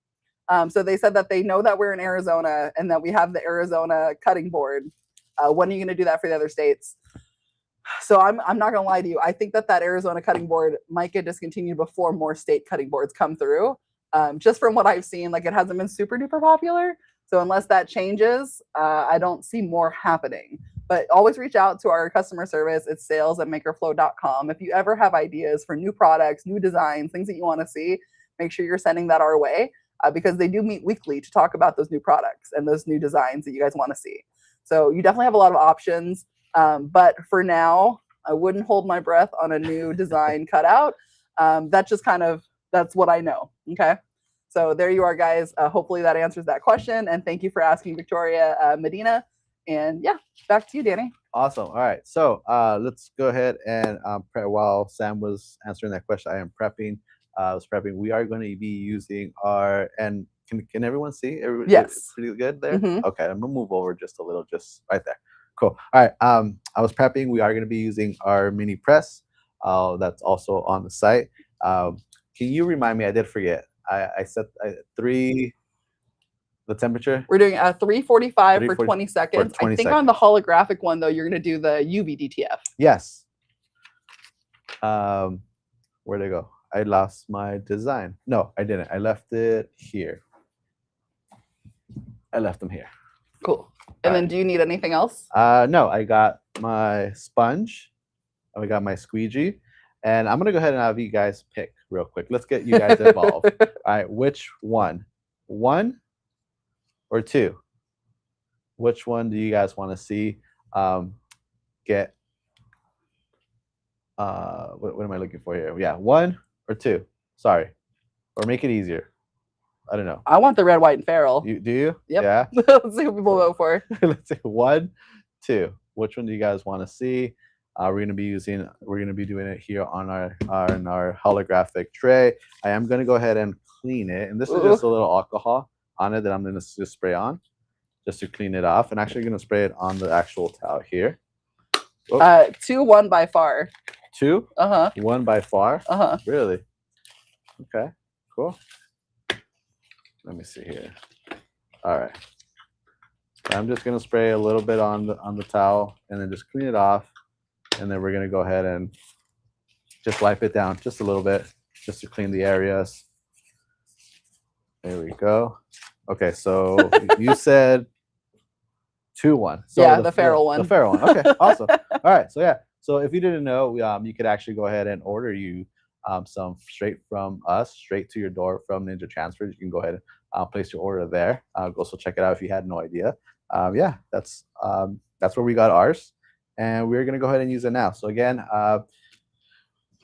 So they said that they know that we're in Arizona and that we have the Arizona cutting board. When are you going to do that for the other states? So I'm not going to lie to you. I think that Arizona cutting board might get discontinued before more state cutting boards come through. Just from what I've seen, like it hasn't been super duper popular. So unless that changes, I don't see more happening. But always reach out to our customer service. It's sales@makerflo.com. If you ever have ideas for new products, new designs, things that you want to see, make sure you're sending that our way because they do meet weekly to talk about those new products and those new designs that you guys want to see. So you definitely have a lot of options. But for now, I wouldn't hold my breath on a new design cutout. That's just that's what I know. Okay. So there you are, guys. Hopefully that answers that question. And thank you for asking, Victoria Medina. And yeah, back to you, Danny. Awesome. All right. So let's go ahead and while Sam was answering that question, I am prepping. I was prepping. We are going to be using our, and can everyone see? Yes. Pretty good there? Okay. I'm going to move over just a little, just right there. Cool. All right. I was prepping. We are going to be using our mini press. That's also on the site. Can you remind me? I did forget. I set 3. The temperature? We're doing 345 for 20 seconds. I think seconds. On the holographic one, though, you're going to do the UV DTF. Yes. Where'd it go? I lost my design. No, I didn't. I left it here. I left them here. Cool. And then do you need anything else? No, I got my sponge. I got my squeegee. And I'm going to go ahead and have you guys pick real quick. Let's get you guys involved. All right, which one? 1 or 2? which one do you guys want to see get? What am I looking for here? Yeah, 1 or 2. Sorry, or make it easier. I don't know. I want the red, white, and feral. You do you? Yep. Yeah. Let's see what people vote for. Let's see. 1, 2. Which one do you guys want to see? We're gonna be doing it here on our holographic tray. I am gonna go ahead and clean it, and this is just a little alcohol on it that I'm gonna just spray on, just to clean it off. And actually gonna spray it on the actual towel here. 2-1 by far. 2? 1 by far? Really? Okay, cool. Let me see here. All right. I'm just gonna spray a little bit on the towel and then just clean it off. And then we're gonna go ahead and just wipe it down just a little bit, just to clean the areas. There we go. Okay, so you said 2-1. So yeah, the feral one. The feral one. Okay, awesome. All right, so yeah. So if you didn't know, you could actually go ahead and order you some straight from us, straight to your door from Ninja Transfers. You can go ahead and place your order there. Go also check it out if you had no idea. Yeah, that's where we got ours, and we're gonna go ahead and use it now. So again,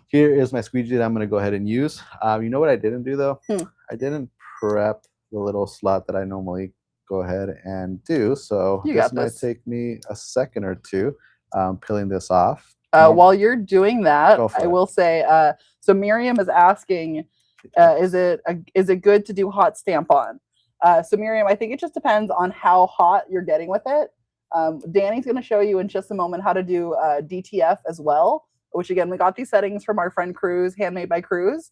here is my squeegee that I'm gonna go ahead and use. You know what I didn't do though? I didn't prep the little slot that I normally go ahead and do. So this might take me a second or two peeling this off. While you're doing that, I will say, so Miriam is asking, is it good to do hot stamp on? So Miriam, I think it just depends on how hot you're getting with it. Danny's going to show you in just a moment how to do DTF as well, which again, we got these settings from our friend Cruz, handmade by Cruz.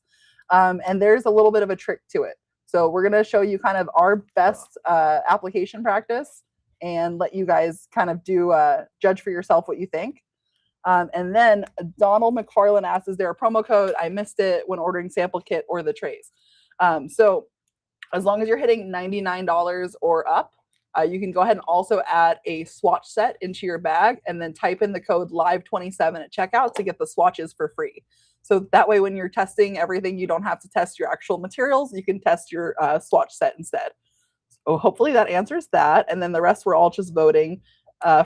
And there's a little bit of a trick to it. So we're going to show you kind of our best application practice and let you guys kind of do judge for yourself what you think. And then Donald McFarlane asks, is there a promo code? I missed it when ordering sample kit or the trays. So as long as you're hitting $99 or up, you can go ahead and also add a swatch set into your bag and then type in the code live27 at checkout to get the swatches for free. So that way, when you're testing everything, you don't have to test your actual materials. You can test your swatch set instead. So hopefully that answers that. And then the rest, we're all just voting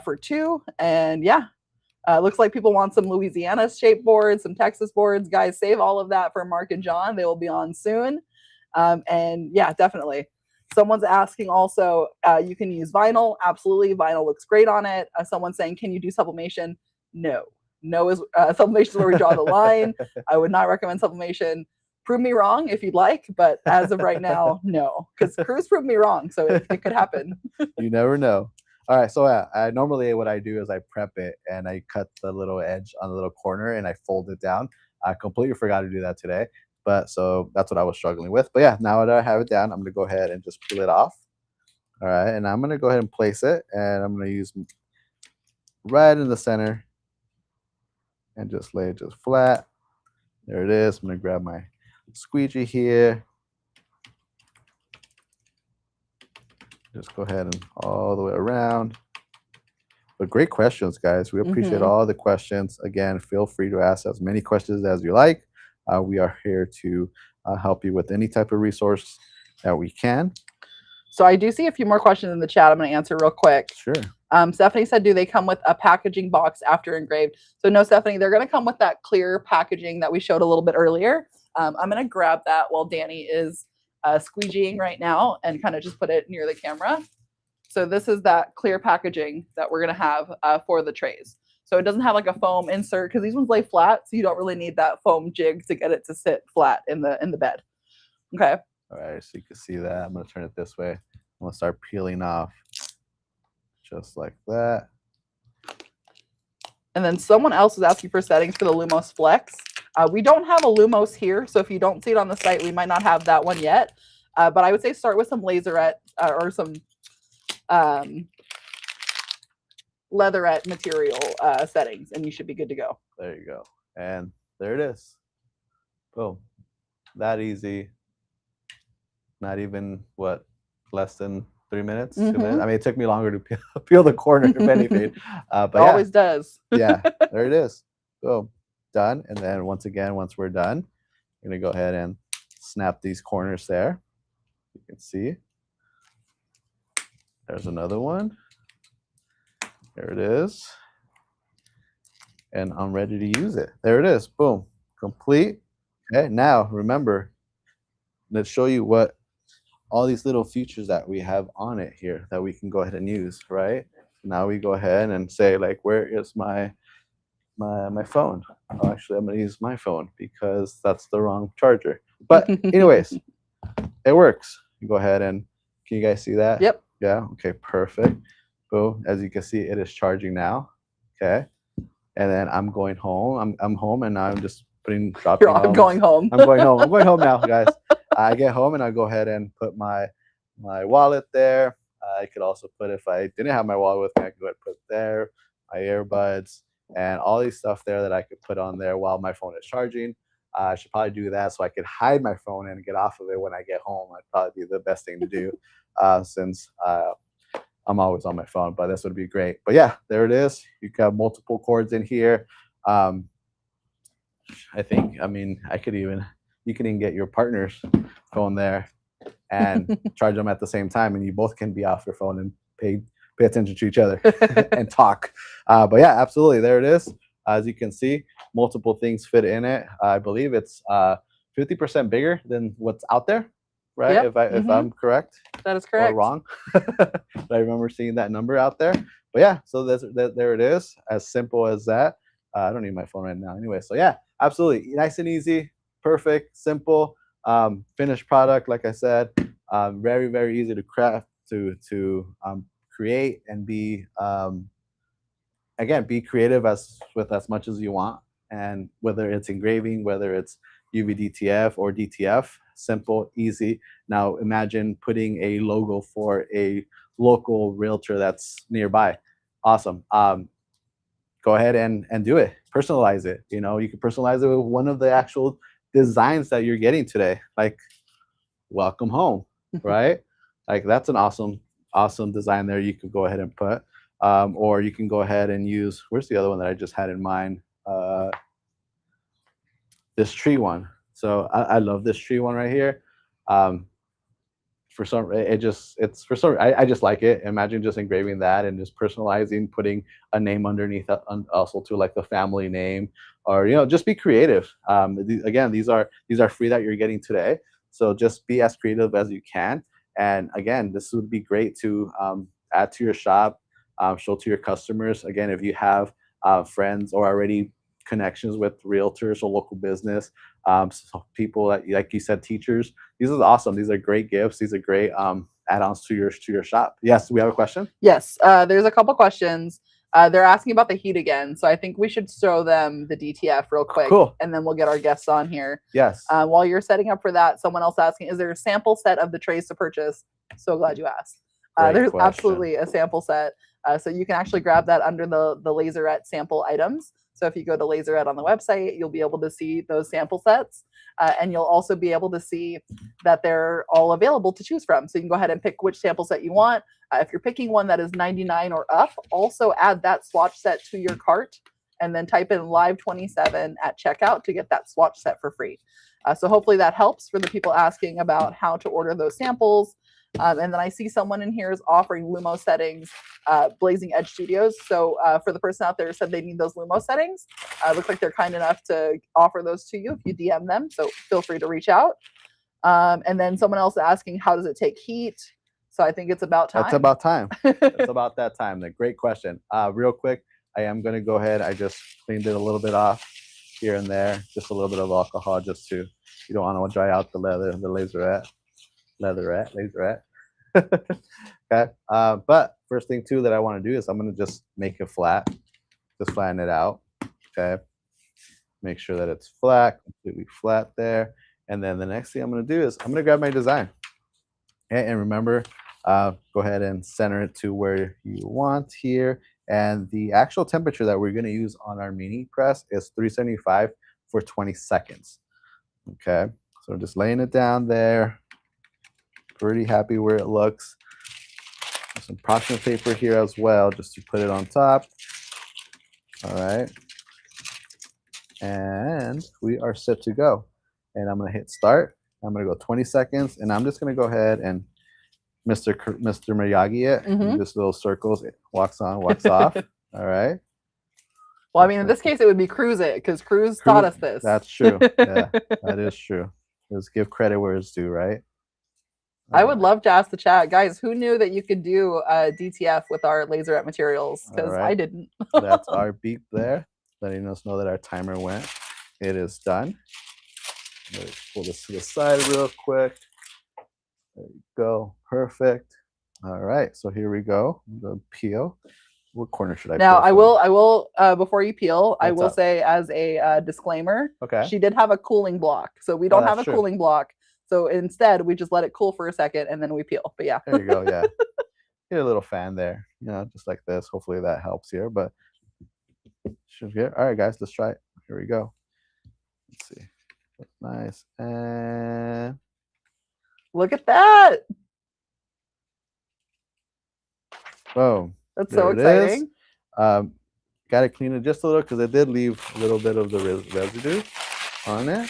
for 2. And yeah, looks like people want some Louisiana shape boards, some Texas boards. Guys, save all of that for Mark and John. They will be on soon. And yeah, definitely. Someone's asking also, you can use vinyl. Absolutely. Vinyl looks great on it. Someone's saying, can you do sublimation? No. No is sublimation is where we draw the line. I would not recommend sublimation. Prove me wrong if you'd like, but as of right now, no. Because Cruz proved me wrong, so it could happen. You never know. All right, so I normally what I do is I prep it and I cut the little edge on the little corner and I fold it down. I completely forgot to do that today, but so that's what I was struggling with. But yeah, now that I have it down, I'm gonna go ahead and just peel it off. All right, and I'm gonna go ahead and place it, and I'm gonna use right in the center and just lay it just flat. There it is. I'm gonna grab my squeegee here. Just go ahead and all the way around. But great questions, guys. We appreciate all the questions. Again, feel free to ask as many questions as you like. We are here to help you with any type of resource that we can. So I do see a few more questions in the chat. I'm going to answer real quick. Sure. Stephanie said, do they come with a packaging box after engraved? So no, Stephanie, they're going to come with that clear packaging that we showed a little bit earlier. I'm going to grab that while Danny is squeegeeing right now and kind of just put it near the camera. So this is that clear packaging that we're going to have for the trays. So it doesn't have like a foam insert because these ones lay flat. So you don't really need that foam jig to get it to sit flat in the bed. Okay. All right. So you can see that. I'm going to turn it this way. I'm going to start peeling off just like that. And then someone else was asking for settings for the Lumos Flex. We don't have a Lumos here. So if you don't see it on the site, we might not have that one yet. But I would say start with some Laserette or some Leatherette material settings, and you should be good to go. There you go. And there it is. Boom. That easy. Not even, what, less than 3 minutes? 2 minutes? I mean, it took me longer to peel the corner, if anything. But it always does. Yeah, there it is. Boom. Done. And then once again, once we're done, I'm going to go ahead and snap these corners there. You can see. There's another one. There it is. And I'm ready to use it. There it is. Boom. Complete. Okay, now remember, let's show you what all these little features that we have on it here that we can go ahead and use, right? Now we go ahead and say, like, where is my phone? Oh, actually, I'm gonna use my phone because that's the wrong charger. But anyways, it works. You go ahead and can you guys see that? Yep. Yeah. Okay. Perfect. Boom. As you can see, it is charging now. Okay. And then I'm going home. I'm home, and now I'm just dropping. I'm going home. I'm going home. I'm going home now, guys. I get home and I go ahead and put my wallet there. I could also put, if I didn't have my wallet with me, I could go ahead and put there my earbuds and all these stuff there that I could put on there while my phone is charging. I should probably do that so I could hide my phone and get off of it when I get home. That'd probably be the best thing to do, since I'm always on my phone. But this would be great. But yeah, there it is. You got multiple cords in here. I mean, you can even get your partner's phone there and charge them at the same time, and you both can be off your phone and pay attention to each other and talk. But yeah, absolutely, there it is. As you can see, multiple things fit in it. I believe it's 50% bigger than what's out there, right? Yep. If I'm correct. That is correct. Or wrong. I remember seeing that number out there. But yeah, so there it is. As simple as that. I don't need my phone right now anyway. So yeah, absolutely. Nice and easy, perfect, simple, finished product, like I said. Very, very easy to craft, to create, and be, again, be creative with as much as you want. And whether it's engraving, whether it's UV DTF or DTF, simple, easy. Now imagine putting a logo for a local realtor that's nearby. Awesome. Go ahead and do it. Personalize it. You know, you can personalize it with one of the actual designs that you're getting today, like welcome home, right? Like that's an awesome design there. You could go ahead and put, or you can go ahead and use, where's the other one that I just had in mind? This tree one. So I love this tree one right here. For some, I just like it. Imagine just engraving that and just personalizing, putting a name underneath, also to like the family name, or just be creative. Again, these are free that you're getting today, so just be as creative as you can. And again, this would be great to add to your shop, show to your customers. Again, if you have friends or already connections with realtors or local business, so people that, like you said, teachers. These are awesome. These are great gifts. These are great add-ons to your shop. Yes, we have a question. Yes, there's a couple questions. They're asking about the heat again, so I think we should show them the DTF real quick, cool, and then we'll get our guests on here. Yes. While you're setting up for that, someone else asking, is there a sample set of the trays to purchase? So glad you asked. There's question. Absolutely a sample set. So you can actually grab that under the Laserette sample items. So if you go to Laserette on the website, you'll be able to see those sample sets. And you'll also be able to see that they're all available to choose from. So you can go ahead and pick which sample set you want. If you're picking one that is $99 or up, also add that swatch set to your cart and then type in live27 at checkout to get that swatch set for free. So hopefully that helps for the people asking about how to order those samples. And then I see someone in here is offering Lumo settings, Blazing Edge Studios. So for the person out there who said they need those Lumo settings, looks like they're kind enough to offer those to you if you DM them. So feel free to reach out. And then someone else asking, how does it take heat? So I think it's about time. It's about time. It's about that time. The great question. Real quick, I am going to go ahead. I just cleaned it a little bit off here and there. Just a little bit of alcohol, just to, you don't want to dry out the leather, the Laserette. Okay. But first thing too that I want to do is I'm going to just make it flat. Just flatten it out. Okay. Make sure that it's flat, completely flat there. And then the next thing I'm going to do is I'm going to grab my design. Okay, and remember, go ahead and center it to where you want here. And the actual temperature that we're going to use on our mini press is 375 for 20 seconds. Okay. So just laying it down there. Pretty happy where it looks. There's some parchment paper here as well, just to put it on top. All right. And we are set to go. And I'm going to hit start. I'm going to go 20 seconds, and I'm just going to go ahead and Mr. Miyagi it. Mhm. Just little circles. It walks on, walks off. All right. Well, I mean, in this case, it would be cruise it because Cruise taught us this. That's true. Yeah, that is true. Let's give credit where it's due, right? I would love to ask the chat, guys, who knew that you could do DTF with our Laserette materials? Because I didn't. That's our beep there, letting us know that our timer went. It is done. Let's pull this to the side real quick. There you go. Perfect. All right. So here we go. I'm going to peel. What corner should I Now, peel I will, before you peel, I will up? say as a disclaimer, Okay. she did have a cooling block. So we don't have a true. cooling block. So instead, we just let it cool for a second and then we peel. But yeah. There you go. Yeah. Get a little fan there, you know, just like this. Hopefully that helps here, but should get. All right, guys, let's try it. Here we go. Let's see. That's nice. And Look at that. boom. That's There so it is. exciting. Got to clean it just a little because it did leave a little bit of the residue on it.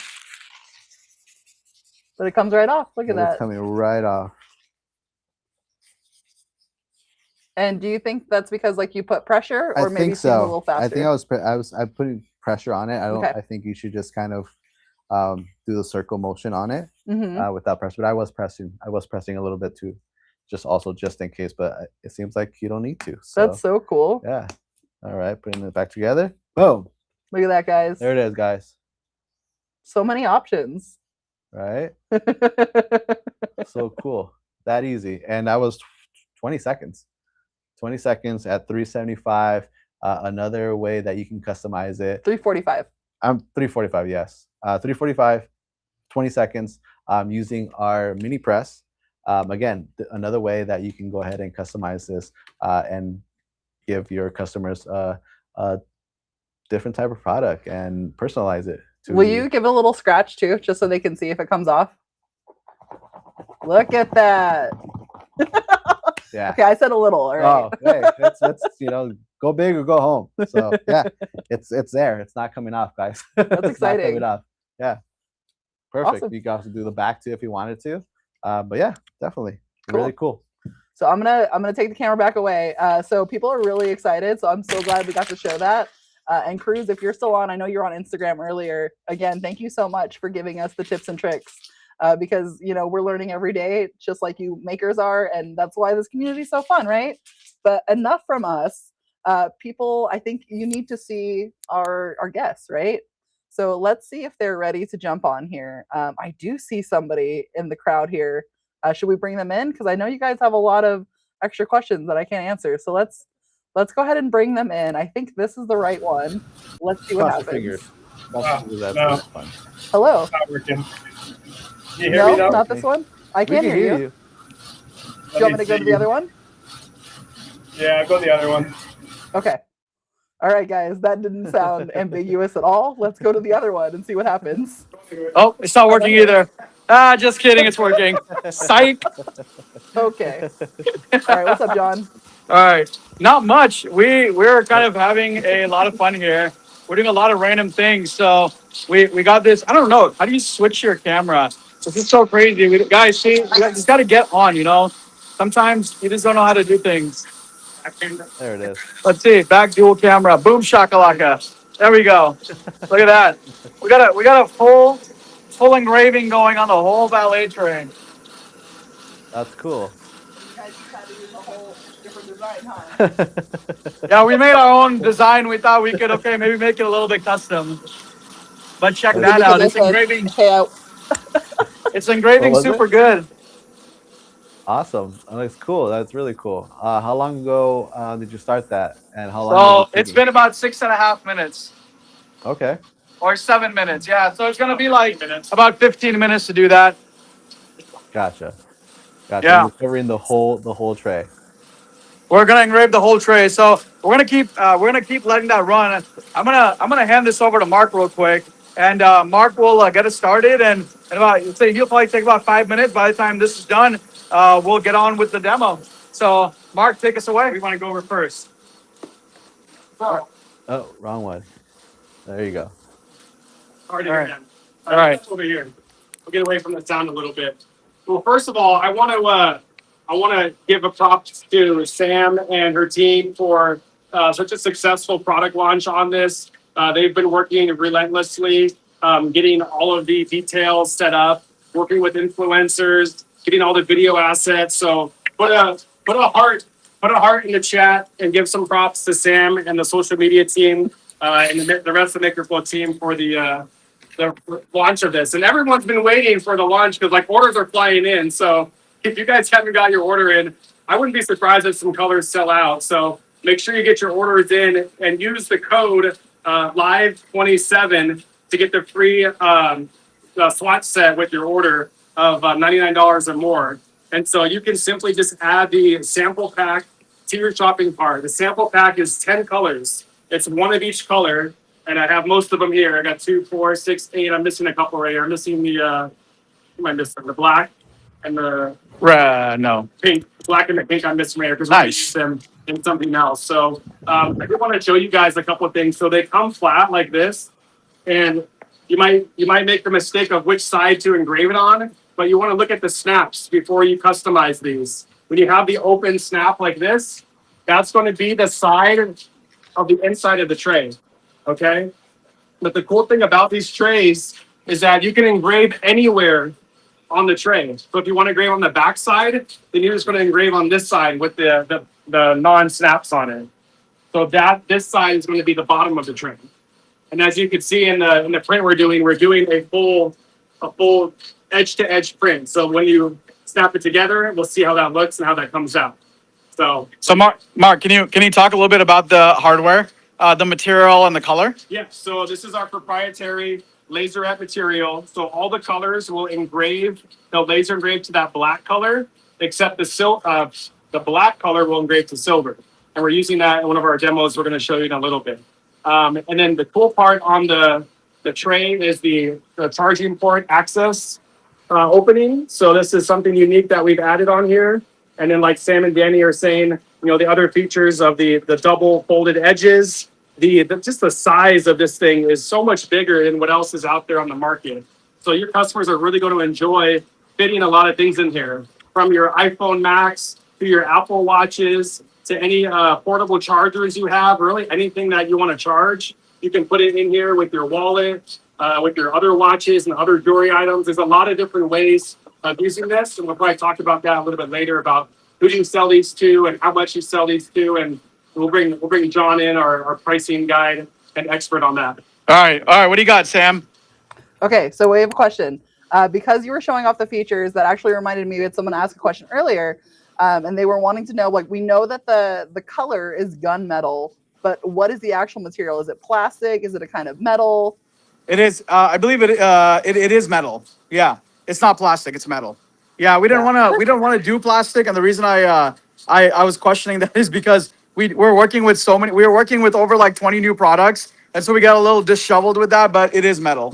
But it comes right off. Look at that. It's coming right off. And do you think that's because like you put pressure, or I maybe think steam a so. little faster? I think I'm putting pressure on it. I think you should just kind of do the circle motion on it without pressure. But I was pressing a little bit too, just in case. But it seems like you don't need to. So, that's so cool. Yeah. All right, putting it back together. Boom. Look at that, guys. There it is, guys. So many options. Right. So cool. That easy. And that was 20 seconds. 20 seconds at 375. Another way that you can customize it. 345. 345, yes. 345, 20 seconds using our mini press. Again, another way that you can go ahead and customize this and give your customers a different type of product and personalize it. Will you give a little scratch too, just so they can see if it comes off? Look at that. Yeah. Okay, I said a little. All right. Oh, hey, it's you know, go big or go home. So yeah, it's there. It's not coming off, guys. That's exciting. Coming off. Yeah. Perfect. Awesome. You can also do the back too if you wanted to. But yeah, definitely. Cool. Really cool. So I'm gonna take the camera back away. So people are really excited. So I'm so glad we got to show that. And Cruz, if you're still on, I know you're on Instagram earlier. Again, thank you so much for giving us the tips and tricks. Because you know we're learning every day, just like you makers are, and that's why this community is so fun, right? But enough from us. People, I think you need to see our guests, right? So let's see if they're ready to jump on here. I do see somebody in the crowd here. Should we bring them in? Because I know you guys have a lot of extra questions that I can't answer. So let's go ahead and bring them in. I think this is the right one. Let's see what happens. No. Fun. Hello. It's not working. Can you hear me No, now? not this one. I can hear you. Do you want me to go to the other one? Yeah, go to the other one. Okay. All right, guys. That didn't sound ambiguous at all. Let's go to the other one and see what happens. Oh, it's not working either. Ah, just kidding. It's working. Psych. Okay. All right. What's up, John? All right. Not much. We're kind of having a lot of fun here. We're doing a lot of random things. So we got this. I don't know. How do you switch your camera? This is so crazy. Guys, see, you just got to get on, you know. Sometimes you just don't know how to do things. There it is. Let's see. Back dual camera. Boom shakalaka. There we go. Look at that. We got a full engraving going on the whole valet tray. That's cool. You guys decided to use a whole different design, huh? Yeah, we made our own design. We thought we could, maybe make it a little bit custom. But check that out. It's engraving. It's engraving super good. Awesome. That's cool. That's really cool. How long ago did you start that? And how long? So it's been about 6.5 minutes. Okay. Or 7 minutes. Yeah. So it's going to be like about 15 minutes to do that. Gotcha. Yeah. You're covering the whole tray. We're gonna engrave the whole tray. So we're gonna keep letting that run. I'm gonna hand this over to Marc real quick, and Marc will get us started. And about he'll probably take about 5 minutes. By the time this is done, we'll get on with the demo. So Marc, take us away. We want to go over first. Oh, wrong one. There you go. All right. Over here. We'll get away from the sound a little bit. Well, first of all, I want to I want to give a props to Sam and her team for such a successful product launch on this. They've been working relentlessly, getting all of the details set up, working with influencers, getting all the video assets. So put a heart in the chat and give some props to Sam and the social media team and the rest of the MakerFlo team for the launch of this. And everyone's been waiting for the launch because like orders are flying in. So if you guys haven't got your order in, I wouldn't be surprised if some colors sell out. So make sure you get your orders in and use the code live27 to get the free swatch set with your order of $99 or more. And so you can simply just add the sample pack to your shopping cart. The sample pack is 10 colors. It's one of each color. And I have most of them here. I got 2, 4, 6, 8. I'm missing a couple right here. I'm missing the, what am I missing? The black and the No. pink. Black and the pink I'm missing right here because we're going to use Nice. them in something else. So I just want to show you guys a couple of things. So they come flat like this. And you might make the mistake of which side to engrave it on. But you want to look at the snaps before you customize these. When you have the open snap like this, that's going to be the side of the inside of the tray. Okay, but the cool thing about these trays is that you can engrave anywhere on the tray. So if you want to engrave on the back side, then you're just going to engrave on this side with the non-snaps on it. So this side is going to be the bottom of the tray. And as you can see in the print we're doing a full edge-to-edge print. So when you snap it together, we'll see how that looks and how that comes out. So Mark, can you talk a little bit about the hardware? The material and the color? Yeah, so this is our proprietary Laserette material. So all the colors will they'll laser engrave to that black color, except the black color will engrave to silver. And we're using that in one of our demos we're going to show you in a little bit. And then the cool part on the tray is the charging port access opening. So this is something unique that we've added on here. And then like Sam and Danny are saying, the other features of the double folded edges, just the size of this thing is so much bigger than what else is out there on the market. So your customers are really going to enjoy fitting a lot of things in here, from your iPhone Max to your Apple Watches to any portable chargers you have, really anything that you want to charge. You can put it in here with your wallet, with your other watches and other jewelry items. There's a lot of different ways of using this. And we'll probably talk about that a little bit later about who do you sell these to and how much you sell these to. And we'll bring John in, our pricing guide and expert on that. All right. What do you got, Sam? Okay, so we have a question. Because you were showing off the features, that actually reminded me that someone asked a question earlier, and they were wanting to know, like, we know that the color is gunmetal, but what is the actual material? Is it plastic? Is it a kind of metal? It is. I believe it is metal. Yeah, it's not plastic. It's metal. Yeah, we didn't want to do plastic, and the reason I was questioning that is because we're working with we were working with over like 20 new products, and so we got a little disheveled with that, but it is metal.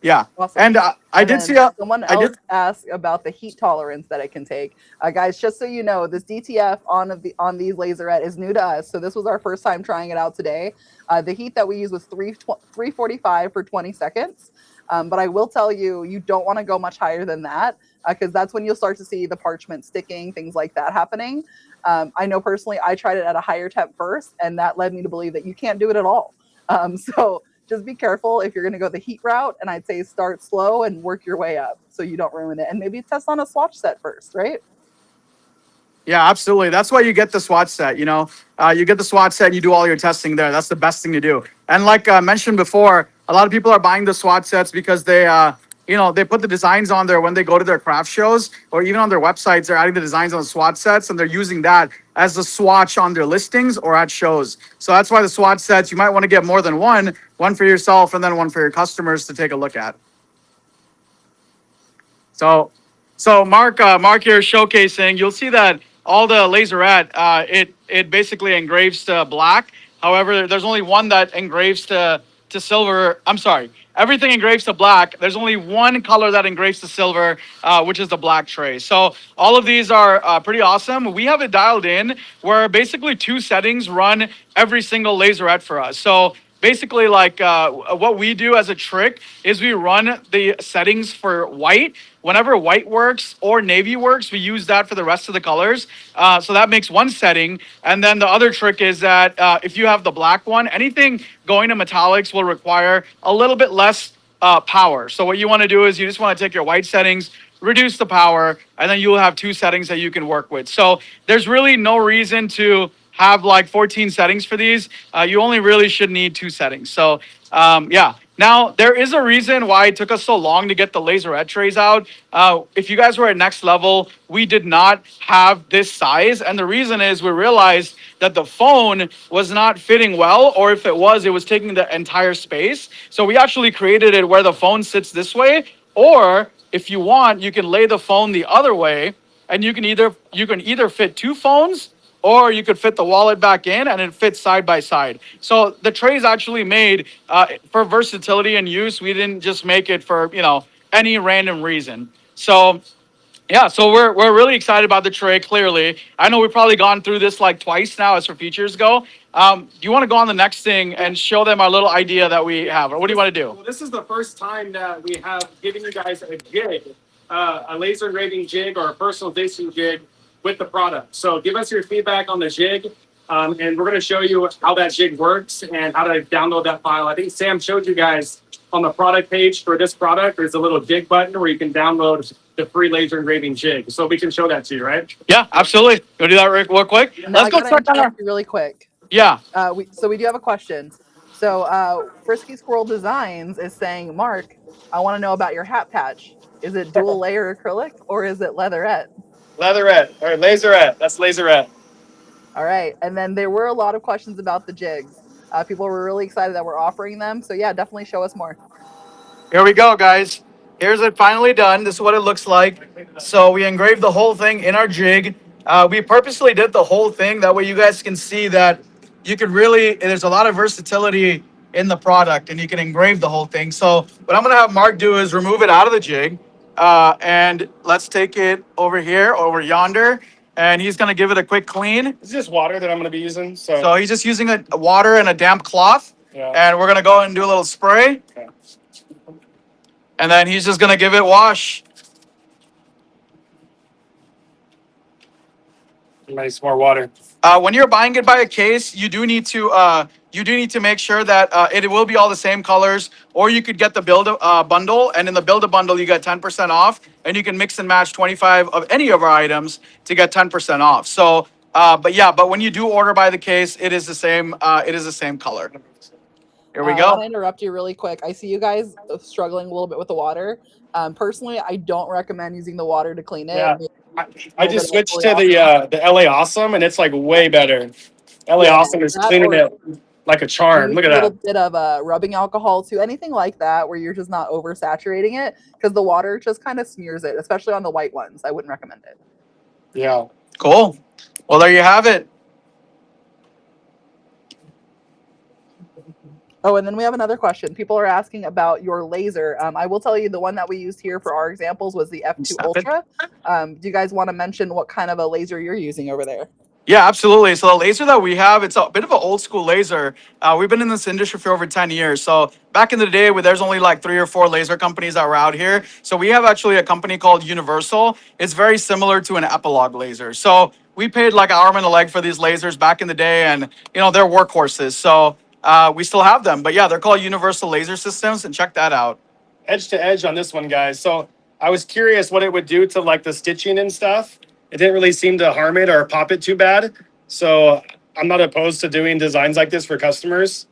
Yeah. Awesome. And I did see someone else ask about the heat tolerance that it can take. Guys, just so you know, this DTF on these Laserette is new to us, so this was our first time trying it out today. The heat that we used was 345 for 20 seconds. But I will tell you, you don't want to go much higher than that, because that's when you'll start to see the parchment sticking, things like that happening. I know personally, I tried it at a higher temp first, and that led me to believe that you can't do it at all. So just be careful if you're going to go the heat route, and I'd say start slow and work your way up so you don't ruin it. And maybe test on a swatch set first, right? Yeah, absolutely. That's why you get the swatch set. You get the swatch set, you do all your testing there. That's the best thing to do. And like I mentioned before, a lot of people are buying the swatch sets because they put the designs on there when they go to their craft shows, or even on their websites. They're adding the designs on the swatch sets, and they're using that as the swatch on their listings or at shows. So that's why the swatch sets, you might want to get more than one for yourself and then one for your customers to take a look at. So Mark here showcasing, you'll see that all the Laserette, it basically engraves to black. However, there's only one that engraves to silver. I'm sorry. Everything engraves to black. There's only one color that engraves to silver, which is the black tray. So all of these are pretty awesome. We have it dialed in where basically 2 settings run every single Laserette for us. So basically like what we do as a trick is we run the settings for white. Whenever white works or navy works, we use that for the rest of the colors. So that makes one setting. And then the other trick is that if you have the black one, anything going to metallics will require a little bit less power. So what you want to do is you just want to take your white settings, reduce the power, and then you will have two settings that you can work with. So there's really no reason to have like 14 settings for these. You only really should need two settings. So yeah. Now, there is a reason why it took us so long to get the Laserette trays out. If you guys were at next level, we did not have this size. And the reason is we realized that the phone was not fitting well, or if it was taking the entire space. So we actually created it where the phone sits this way, or if you want, you can lay the phone the other way, and you can either fit two phones, or you could fit the wallet back in and it fits side by side. So the tray is actually made for versatility and use. We didn't just make it for, any random reason. So yeah, so we're really excited about the tray, clearly. I know we've probably gone through this like twice now as for features go. Do you want to go on the next thing and show them our little idea that we have? Or what do you want to do? Well, this is the first time that we have given you guys a jig, a laser engraving jig or a personalization jig with the product. So give us your feedback on the jig, and we're going to show you how that jig works and how to download that file. I think Sam showed you guys on the product page for this product, there's a little jig button where you can download the free laser engraving jig. So we can show that to you, right? Yeah, absolutely. You want to do that real quick? Let's go start that really quick. Yeah. So we do have a question. So Frisky Squirrel Designs is saying, Mark, I want to know about your hat patch. Is it dual layer acrylic or is it leatherette? Leatherette, or Laserette. That's Laserette. All right. And then there were a lot of questions about the jigs. People were really excited that we're offering them. So yeah, definitely show us more. Here we go, guys. Here's it finally done. This is what it looks like. So we engraved the whole thing in our jig. We purposely did the whole thing. That way you guys can see that you could really, there's a lot of versatility in the product and you can engrave the whole thing. So what I'm going to have Mark do is remove it out of the jig. And let's take it over here, over yonder. And he's going to give it a quick clean. It's just water that I'm going to be using. So he's just using a water and a damp cloth. Yeah. And we're going to go and do a little spray. Okay. And then he's just going to give it wash. Nice, more water. When you're buying it by a case, you do need to make sure that it will be all the same colors, or you could get the build bundle, and in the build a bundle you get 10% off, and you can mix and match 25 of any of our items to get 10% off. So, but when you do order by the case, it is the same. It is the same color. Here we go. I want to interrupt you really quick. I see you guys struggling a little bit with the water. Personally, I don't recommend using the water to clean it. Yeah. I just switched to the LA Awesome, and it's like way better. LA Awesome is cleaning it like a charm. Look at that. A little bit of rubbing alcohol too, anything like that, where you're just not oversaturating it, because the water just kind of smears it, especially on the white ones. I wouldn't recommend it. Yeah. Cool. Well, there you have it. Oh, and then we have another question. People are asking about your laser. I will tell you the one that we used here for our examples was the F2 Ultra. Do you guys want to mention what kind of a laser you're using over there? Yeah, absolutely. So the laser that we have, it's a bit of an old school laser. We've been in this industry for over 10 years. So back in the day, there's only like 3 or 4 laser companies that were out here. So we have actually a company called Universal. It's very similar to an epilogue laser. So we paid like an arm and a leg for these lasers back in the day, and they're workhorses. So we still have them, but yeah, they're called Universal Laser Systems, and check that out. Edge to edge on this one, guys. So I was curious what it would do to like the stitching and stuff. It didn't really seem to harm it or pop it too bad. So I'm not opposed to doing designs like this for customers.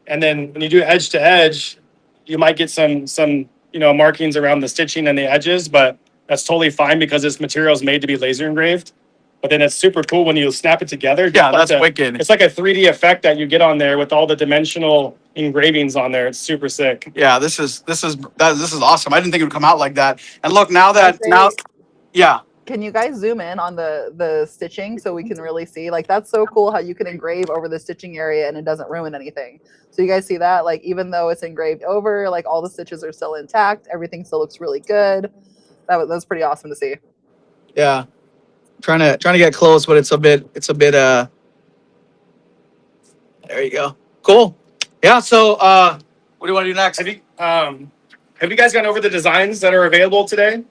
And then when you do edge to edge, you might get some markings around the stitching and the edges, but that's totally fine because this material is made to be laser engraved. But then it's super cool when you snap it together. Yeah, that's wicked. It's like a 3D effect that you get on there with all the dimensional engravings on there. It's super sick. Yeah, this is awesome. I didn't think it would come out like that. And look, yeah. Can you guys zoom in on the stitching so we can really see? Like, that's so cool how you can engrave over the stitching area and it doesn't ruin anything. So you guys see that? Like, even though it's engraved over, like all the stitches are still intact. Everything still looks really good. That was pretty awesome to see. Yeah. Trying to get close, but it's a bit there you go. Cool. Yeah. So what do you want to do next? Have you guys gone over the designs that are available today?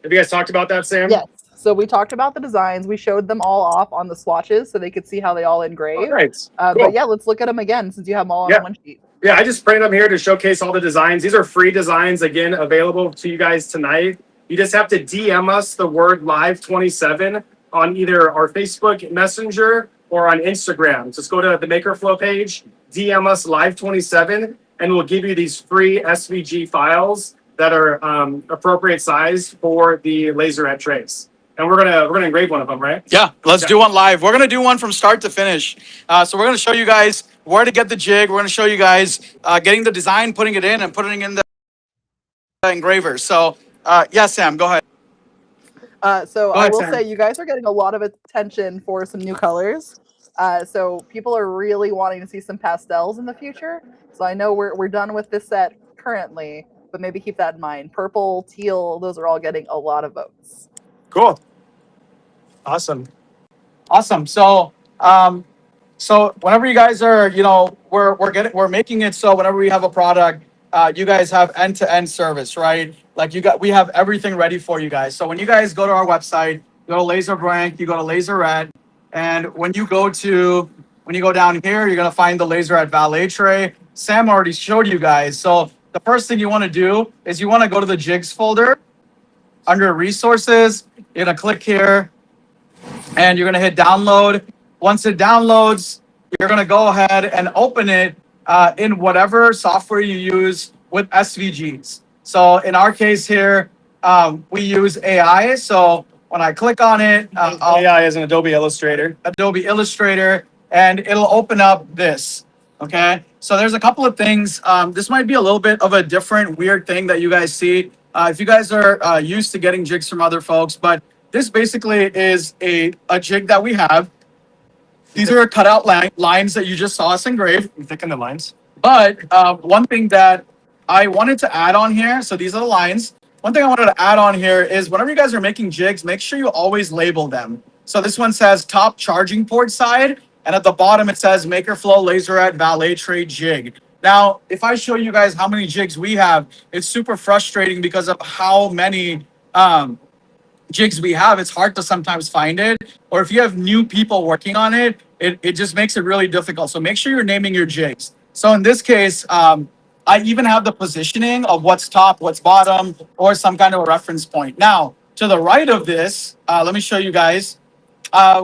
Have you guys talked about that, Sam? Yes. So we talked about the designs. We showed them all off on the swatches so they could see how they all All engrave. right. Cool. But yeah, let's look at them again since you have them all on one sheet. Yeah, I just printed them here to showcase all the designs. These are free designs, again, available to you guys tonight. You just have to DM us the word live27 on either our Facebook Messenger or on Instagram. Just go to the MakerFlo page, DM us live27, and we'll give you these free SVG files that are appropriate size for the Laserette trays. And we're gonna engrave one of them, right? Yeah, let's do one live. We're gonna do one from start to finish. So we're gonna show you guys where to get the jig. We're gonna show you guys getting the design, putting it in, and putting it in the engraver. So yeah, Sam, go ahead. So Go I ahead, will Sam. say you guys are getting a lot of attention for some new colors. So people are really wanting to see some pastels in the future. So I know we're done with this set currently, but maybe keep that in mind. Purple, teal, those are all getting a lot of votes. Cool. Awesome. Awesome. So so whenever you guys are, you know, we're making it so whenever we have a product, you guys have end-to-end service, right? Like we have everything ready for you guys. So when you guys go to our website, you go to Laserbrand, you go to Laserette, and when you go down here, you're gonna find the Laserette Valet Tray. Sam already showed you guys. So the first thing you want to do is you want to go to the jigs folder under resources. You're gonna click here, and you're gonna hit download. Once it downloads, you're gonna go ahead and open it in whatever software you use with SVGs. So in our case here, we use AI. So when I click on it, AI is an Adobe Illustrator. Adobe Illustrator, and it'll open up this. Okay, so there's a couple of things. This might be a little bit of a different, weird thing that you guys see. If you guys are used to getting jigs from other folks, but this basically is a jig that we have. These are cutout lines that you just saw us engrave. Thicken the lines. But one thing that I wanted to add on here, so these are the lines. One thing I wanted to add on here is whenever you guys are making jigs, make sure you always label them. So this one says top charging port side, and at the bottom it says MakerFlo Laserette Valet Tray Jig. Now, if I show you guys how many jigs we have, it's super frustrating because of how many jigs we have. It's hard to sometimes find it. Or if you have new people working on it, it just makes it really difficult. So make sure you're naming your jigs. So in this case, I even have the positioning of what's top, what's bottom, or some kind of a reference point. Now, to the right of this, let me show you guys.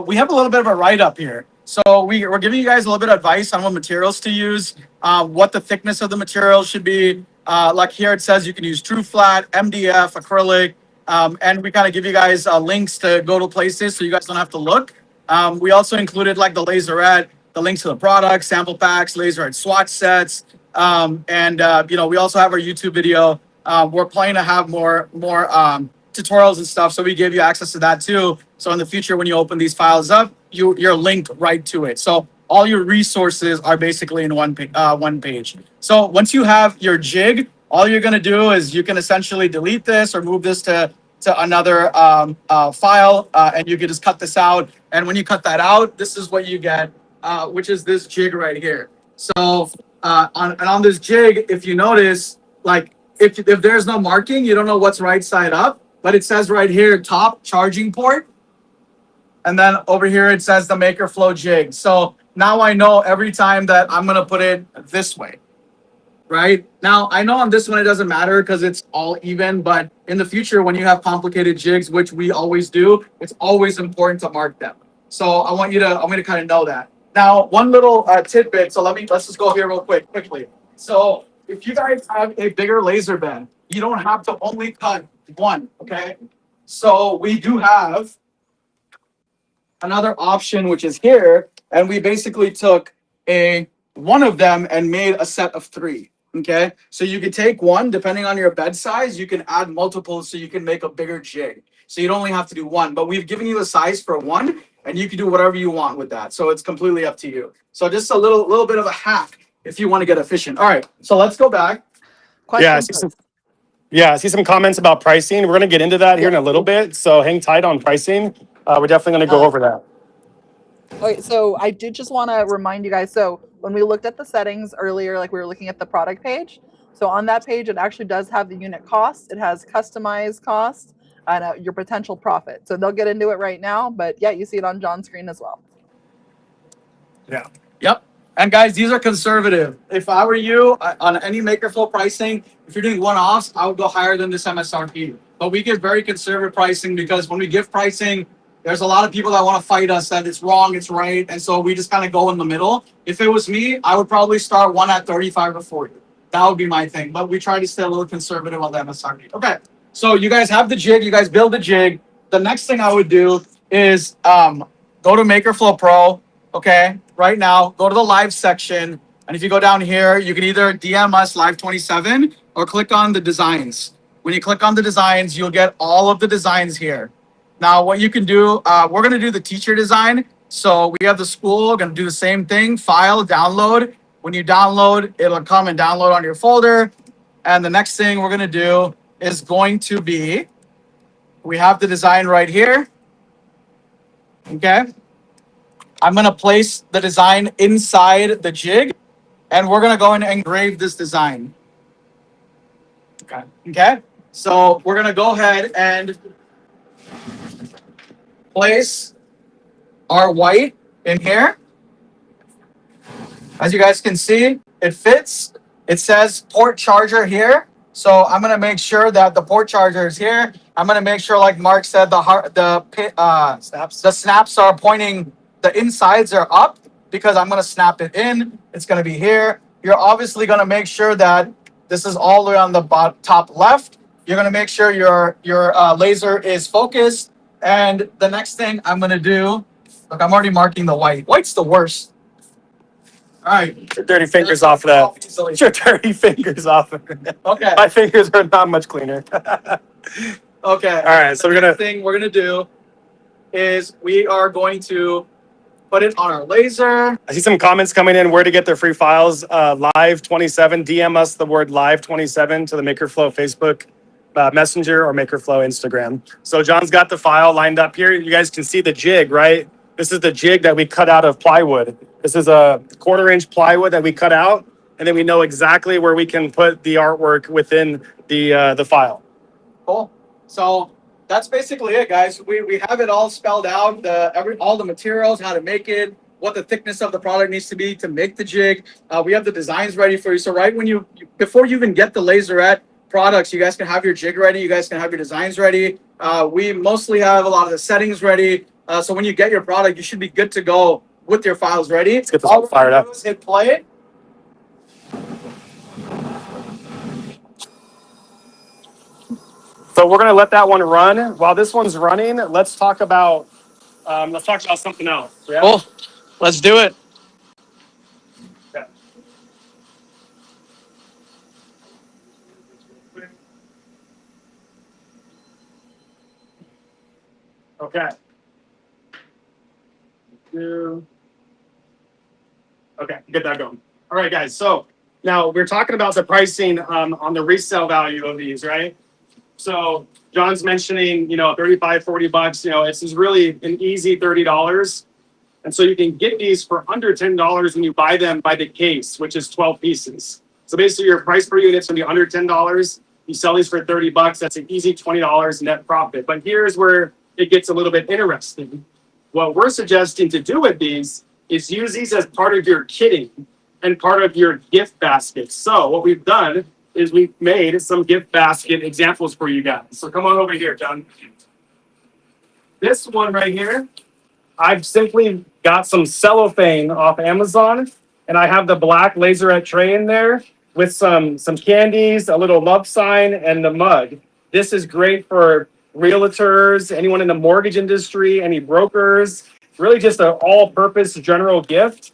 We have a little bit of a write-up here. So we're giving you guys a little bit of advice on what materials to use, what the thickness of the material should be. Like here it says you can use true flat, MDF, acrylic, and we kind of give you guys links to go to places so you guys don't have to look. We also included like the Laserette, the links to the products, sample packs, Laserette Swatch Sets, and you know, we also have our YouTube video. We're planning to have more tutorials and stuff, so we give you access to that too. So in the future, when you open these files up, you're linked right to it. So all your resources are basically in one page. So once you have your jig, all you're gonna do is you can essentially delete this or move this to another file, and you can just cut this out. And when you cut that out, this is what you get, which is this jig right here. So on this jig, if you notice, like if there's no marking, you don't know what's right side up, but it says right here, top charging port. And then over here, it says the MakerFlo jig. So now I know every time that I'm gonna put it this way, right? Now, I know on this one, it doesn't matter because it's all even, but in the future, when you have complicated jigs, which we always do, it's always important to mark them. So I want you to kind of know that. Now, one little tidbit. So let's just go here real quickly. So if you guys have a bigger laser bend, you don't have to only cut one, okay? So we do have another option, which is here, and we basically took one of them and made a set of 3. Okay, so you could take one, depending on your bed size, you can add multiples so you can make a bigger jig. So you don't only have to do one, but we've given you the size for one, and you can do whatever you want with that. So it's completely up to you. So just a little bit of a hack if you want to get efficient. All right, so let's go back. I see some comments about pricing. We're going to get into that here in a little bit, so hang tight on pricing. We're definitely going to go over that. Okay, so I did just want to remind you guys. So when we looked at the settings earlier, like we were looking at the product page. So on that page, it actually does have the unit cost. It has customized cost and your potential profit. So they'll get into it right now, but yeah, you see it on John's screen as well. Yeah. Yep. And guys, these are conservative. If I were you on any MakerFlo pricing, if you're doing one-offs, I would go higher than this MSRP. But we give very conservative pricing because when we give pricing, there's a lot of people that want to fight us that it's wrong, it's right. And so we just kind of go in the middle. If it was me, I would probably start one at 35 or 40. That would be my thing. But we try to stay a little conservative on the MSRP. Okay. So you guys have the jig. You guys build the jig. The next thing I would do is go to MakerFlo Pro. Okay. Right now, go to the live section. And if you go down here, you can either DM us Live27 or click on the designs. When you click on the designs, you'll get all of the designs here. Now, what you can do, we're going to do the teacher design. So we have the school, going to do the same thing, file, download. When you download, it'll come and download on your folder. And the next thing we're going to do is going to be, we have the design right here. Okay. I'm going to place the design inside the jig, and we're going to go and engrave this design. Okay. Okay. So we're going to go ahead and place our white in here. As you guys can see, it fits. It says port charger here. So I'm going to make sure that the port charger is here. I'm going to make sure, like Mark said, the snaps are pointing, the insides are up because I'm going to snap it in. It's going to be here. You're obviously going to make sure that this is all the way on the top left. You're going to make sure your laser is focused. And the next thing I'm going to do, look, I'm already marking the white. White's the worst. All right. Get your dirty fingers off of that. Get your dirty fingers off of it. Okay. My fingers are not much cleaner. Okay. All right. So the next thing we're going to do is we are going to put it on our laser. I see some comments coming in where to get their free files. Live27, DM us the word Live27 to the MakerFlo Facebook Messenger or MakerFlo Instagram. So John's got the file lined up here. You guys can see the jig, right? This is the jig that we cut out of plywood. This is a 1/4-inch plywood that we cut out, and then we know exactly where we can put the artwork within the file. Cool. So that's basically it, guys. We have it all spelled out, all the materials, how to make it, what the thickness of the product needs to be to make the jig. We have the designs ready for you. So right when before you even get the Laserette products, you guys can have your jig ready. You guys can have your designs ready. We mostly have a lot of the settings ready. So when you get your product, you should be good to go with your files ready. Let's get this all fired up. Hit play. So we're gonna let that one run. While this one's running, let's talk about something else. Yeah? Cool. Let's do it. Okay. Okay. Okay, get that going. All right, guys. So now we're talking about the pricing on the resale value of these, right? So John's mentioning, 35, 40 bucks, this is really an easy $30. And so you can get these for under $10 when you buy them by the case, which is 12 pieces. So basically your price per unit is going to be under $10. You sell these for 30 bucks. That's an easy $20 net profit. But here's where it gets a little bit interesting. What we're suggesting to do with these is use these as part of your kitting and part of your gift basket. So what we've done is we've made some gift basket examples for you guys. So come on over here, John. This one right here, I've simply got some cellophane off Amazon, and I have the black Laserette tray in there with some candies, a little love sign, and the mug. This is great for realtors, anyone in the mortgage industry, any brokers, really just an all-purpose general gift.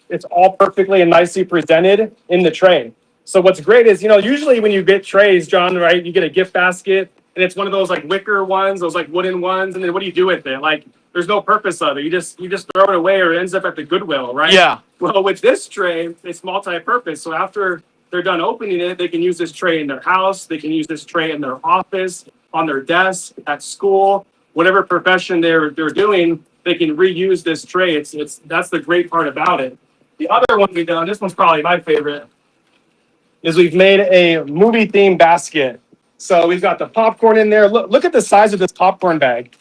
It's all perfectly and nicely presented in the tray. So what's great is, usually when you get trays, John, right, you get a gift basket, and it's one of those like wicker ones, those like wooden ones, and then what do you do with it? Like, there's no purpose of it. You just throw it away, or it ends up at the Goodwill, right? Yeah. Well, with this tray, it's multi-purpose. So after they're done opening it, they can use this tray in their house. They can use this tray in their office, on their desk, at school, whatever profession they're doing. They can reuse this tray. That's the great part about it. The other one we've done, this one's probably my favorite, is we've made a movie themed basket. So we've got the popcorn in there. Look at the size of this popcorn bag.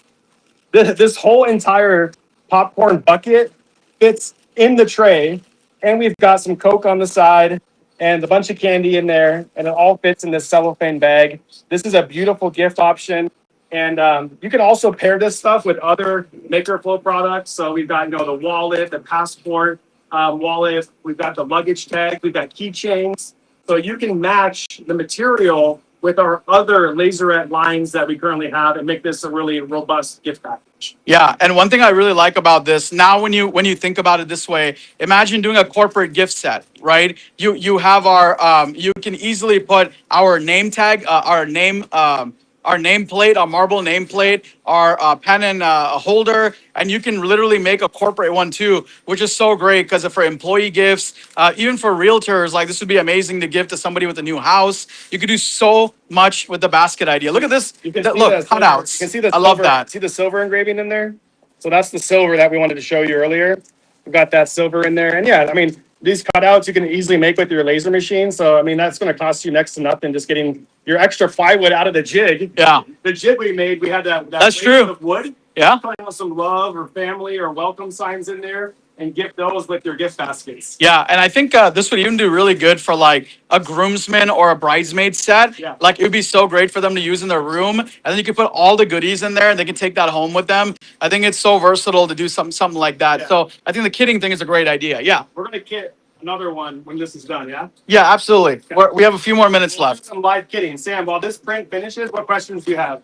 This whole entire popcorn bucket fits in the tray, and we've got some Coke on the side and a bunch of candy in there, and it all fits in this cellophane bag. This is a beautiful gift option, and you can also pair this stuff with other MakerFlo products. So we've got, the wallet, the passport wallet. We've got the luggage tag. We've got keychains. So you can match the material with our other Laserette lines that we currently have and make this a really robust gift package. Yeah, and one thing I really like about this now, when you think about it this way, imagine doing a corporate gift set, right? You have our you can easily put our name tag, our nameplate, our marble nameplate, our pen and holder, and you can literally make a corporate one too, which is so great because for employee gifts, even for realtors, like this would be amazing to give to somebody with a new house. You could do so much with the basket idea. Look at this. You can Look, see cutouts. You can see the I love that. See the silver engraving in there? So that's the silver that we wanted to show you earlier. We've got that silver in there. And yeah, I mean, these cutouts you can easily make with your laser machine. So, I mean, that's going to cost you next to nothing, just getting your extra plywood out of the jig. Yeah. The jig we made, we had that That's layer true. of wood. Yeah. Put some love or family or welcome signs in there and gift those with your gift baskets. Yeah, and I think this would even do really good for like a groomsman or a bridesmaid set. Yeah. Like it would be so great for them to use in their room, and then you can put all the goodies in there, and they can take that home with them. I think it's so versatile to do something like that. Yeah. So I think the kitting thing is a great idea. Yeah. We're going to kit another one when this is done, yeah? Yeah, absolutely. We have a few more minutes left. Some live kitting. Sam, while this print finishes, what questions do you have?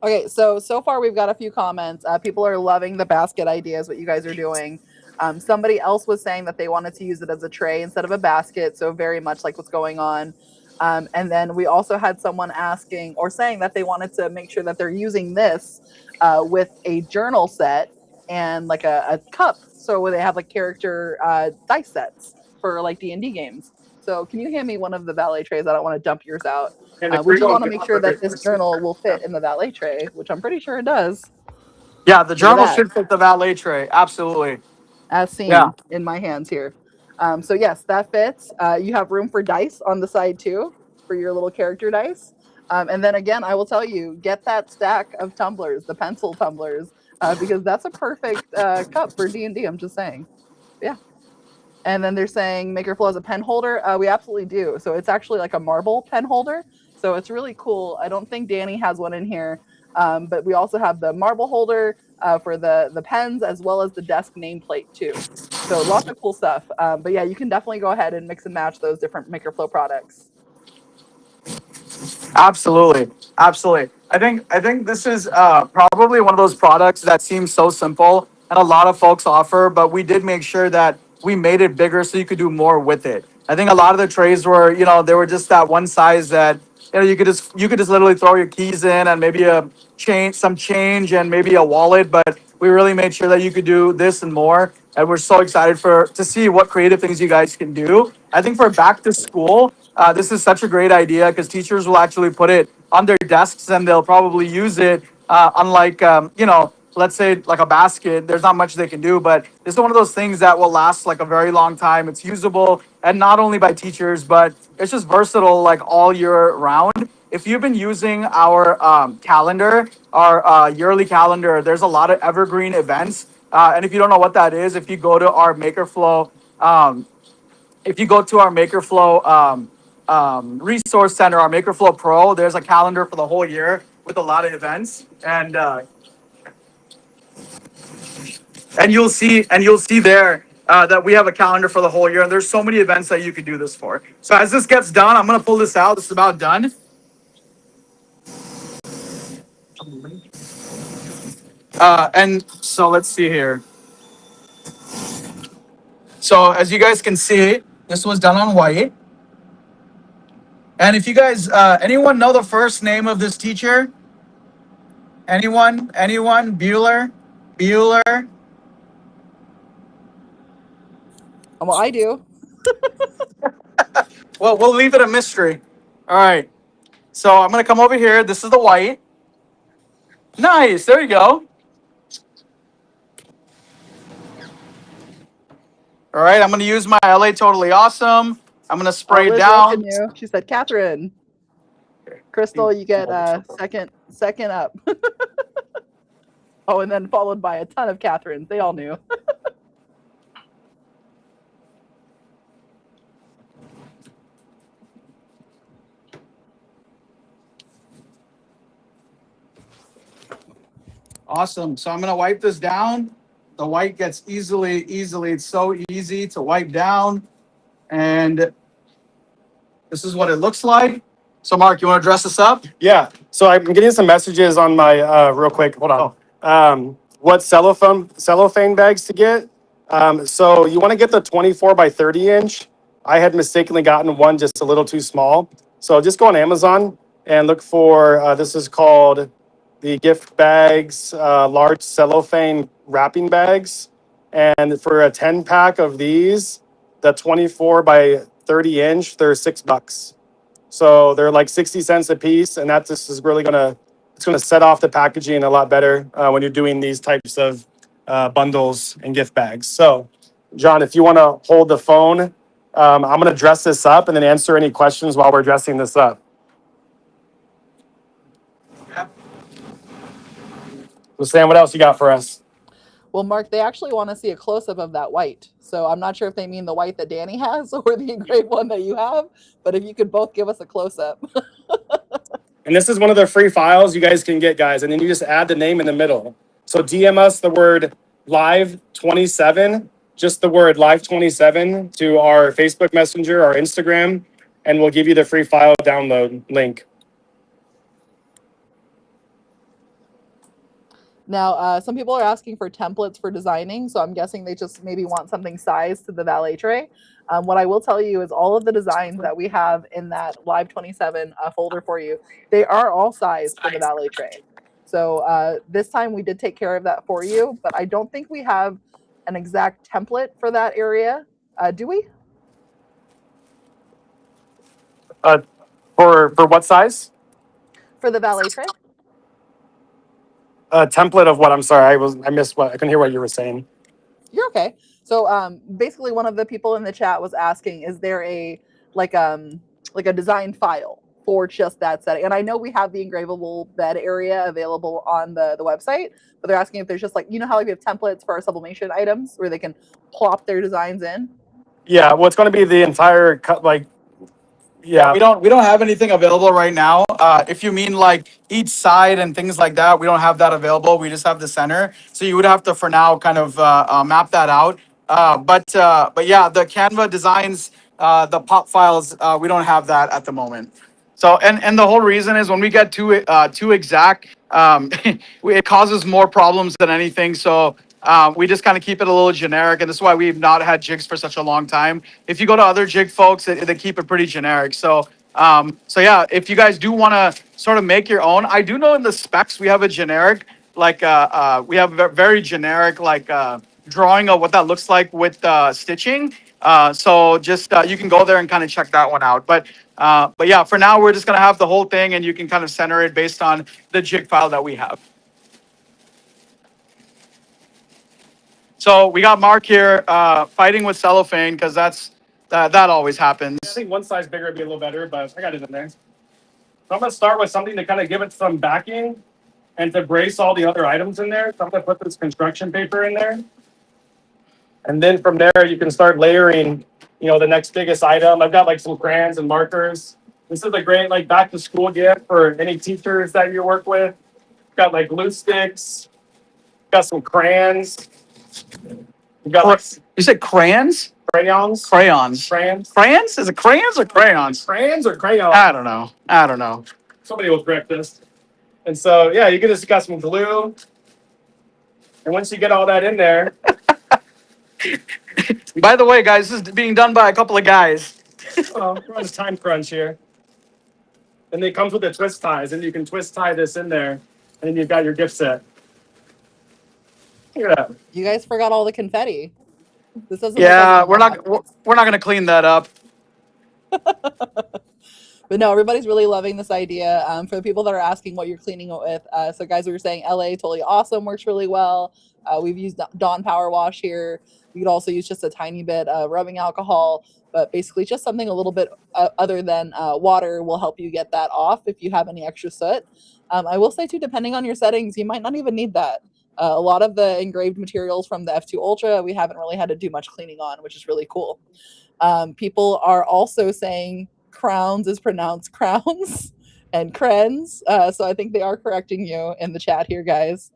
Okay, so far we've got a few comments. People are loving the basket ideas, what you guys are doing. Somebody else was saying that they wanted to use it as a tray instead of a basket, so very much like what's going on. And then we also had someone asking or saying that they wanted to make sure that they're using this with a journal set and like a cup, so where they have like character dice sets for like D&D games. So can you hand me one of the valet trays? I don't want to dump yours out. We do want to make sure that this journal will fit in the valet tray, which I'm pretty sure it does. Yeah, the journal should fit the valet tray. Absolutely. As seen in my hands here. So yes, that fits. You have room for dice on the side too, for your little character dice. And then again, I will tell you, get that stack of tumblers, the pencil tumblers, because that's a perfect cup for D&D, I'm just saying. Yeah. And then they're saying MakerFlo has a pen holder. We absolutely do. So it's actually like a marble pen holder. So it's really cool. I don't think Danny has one in here, but we also have the marble holder for the pens, as well as the desk nameplate too. So lots of cool stuff. But yeah, you can definitely go ahead and mix and match those different MakerFlo products. Absolutely. I think this is probably one of those products that seems so simple and a lot of folks offer, but we did make sure that we made it bigger so you could do more with it. I think a lot of the trays were, they were just that one size that you could just literally throw your keys in and maybe some change and maybe a wallet, but we really made sure that you could do this and more. And we're so excited to see what creative things you guys can do. I think for back to school, this is such a great idea because teachers will actually put it on their desks and they'll probably use it. Unlike, let's say like a basket, there's not much they can do, but this is one of those things that will last like a very long time. It's usable, and not only by teachers, but it's just versatile like all year round. If you've been using our calendar, our yearly calendar, there's a lot of evergreen events. And if you don't know what that is, if you go to our MakerFlo, resource center, our MakerFlo Pro, there's a calendar for the whole year with a lot of events, and you'll see there that we have a calendar for the whole year, and there's so many events that you could do this for. So as this gets done, I'm gonna pull this out. This is about done. And so let's see here. So as you guys can see, this was done on white. And if you guys, anyone know the first name of this teacher? Anyone? Bueller? Well, I do. Well, we'll leave it a mystery. All right. So I'm going to come over here. This is the white. Nice. There you go. All right, I'm going to use my LA Totally Awesome. I'm going to spray it Liz down. welcomed you. She said, Catherine, Crystal, you get second up. Oh, and then followed by a ton of Catherines. They all knew. Awesome. So I'm going to wipe this down. The white gets easily, it's so easy to wipe down. And this is what it looks like. So Mark, you want to dress this up? Yeah. So I'm getting some messages on my real quick. Hold on. What cellophane bags to get? So you want to get the 24 by 30 inch. I had mistakenly gotten one just a little too small. So just go on Amazon and look for this is called the gift bags, large cellophane wrapping bags. And for a 10 pack of these, the 24 by 30 inch, they're $6. So they're like 60 cents a piece, and that just is really it's gonna set off the packaging a lot better when you're doing these types of bundles and gift bags. So, John, if you want to hold the phone, I'm gonna dress this up and then answer any questions while we're dressing this up. So, Sam, what else you got for us? Well, Mark, they actually want to see a close-up of that white. So I'm not sure if they mean the white that Danny has or the engraved one that you have, but if you could both give us a close-up. And this is one of the free files you guys can get, guys. And then you just add the name in the middle. So DM us the word live27, just the word live27 to our Facebook Messenger, our Instagram, and we'll give you the free file download link. Now, some people are asking for templates for designing, so I'm guessing they just maybe want something sized to the valet tray. What I will tell you is all of the designs that we have in that Live 27 folder for you, they are all sized for the valet tray. So this time we did take care of that for you, but I don't think we have an exact template for that area. Do we? For what size? For the valet tray? Template of what? I'm sorry, I missed what. I couldn't hear what you were saying. You're okay. So basically one of the people in the chat was asking, is there a like a design file for just that setting? And I know we have the engravable bed area available on the website, but they're asking if there's just like, you know how like we have templates for our sublimation items where they can plop their designs in? Yeah, well, it's going to be the entire cut, like, yeah. We don't have anything available right now. If you mean like each side and things like that, we don't have that available. We just have the center. So you would have to, for now, kind of map that out. But yeah, the Canva designs, the pop files, we don't have that at the moment. So and the whole reason is when we get too exact, it causes more problems than anything. So we just kind of keep it a little generic, and this is why we've not had jigs for such a long time. If you go to other jig folks, they keep it pretty generic. So yeah, if you guys do want to sort of make your own, I do know in the specs we have a generic, like we have a very generic like drawing of what that looks like with stitching. So just you can go there and kind of check that one out. But yeah, for now we're just gonna have the whole thing, and you can kind of center it based on the jig file that we have. So we got Mark here fighting with cellophane because that always happens. I think one size bigger would be a little better, but I got it in there. So I'm gonna start with something to kind of give it some backing and to brace all the other items in there. So I'm gonna put this construction paper in there. And then from there, you can start layering, the next biggest item. I've got like some crayons and markers. This is a great like back to school gift for any teachers that you work with. Got like glue sticks. Got some crayons. You got like You said crayons? crayons. Crayons. Crayons. Crayons? Is it crayons or crayons? Crayons or crayons? I don't know. Somebody will correct this. And so, yeah, you just got some glue. And once you get all that in there. By the way, guys, this is being done by a couple of guys. We're on a time crunch here. And it comes with the twist ties, and you can twist tie this in there, and then you've got your gift set. Look at that. You guys forgot all the confetti. This doesn't. Yeah, we're not gonna clean that up. But no, everybody's really loving this idea. For the people that are asking what you're cleaning it with, so guys, we were saying LA Totally Awesome works really well. We've used Dawn Power Wash here. You could also use just a tiny bit of rubbing alcohol, but basically just something a little bit other than water will help you get that off if you have any extra soot. I will say too, depending on your settings, you might not even need that. A lot of the engraved materials from the F2 Ultra, we haven't really had to do much cleaning on, which is really cool. People are also saying crowns is pronounced crowns and crens. So I think they are correcting you in the chat here, guys.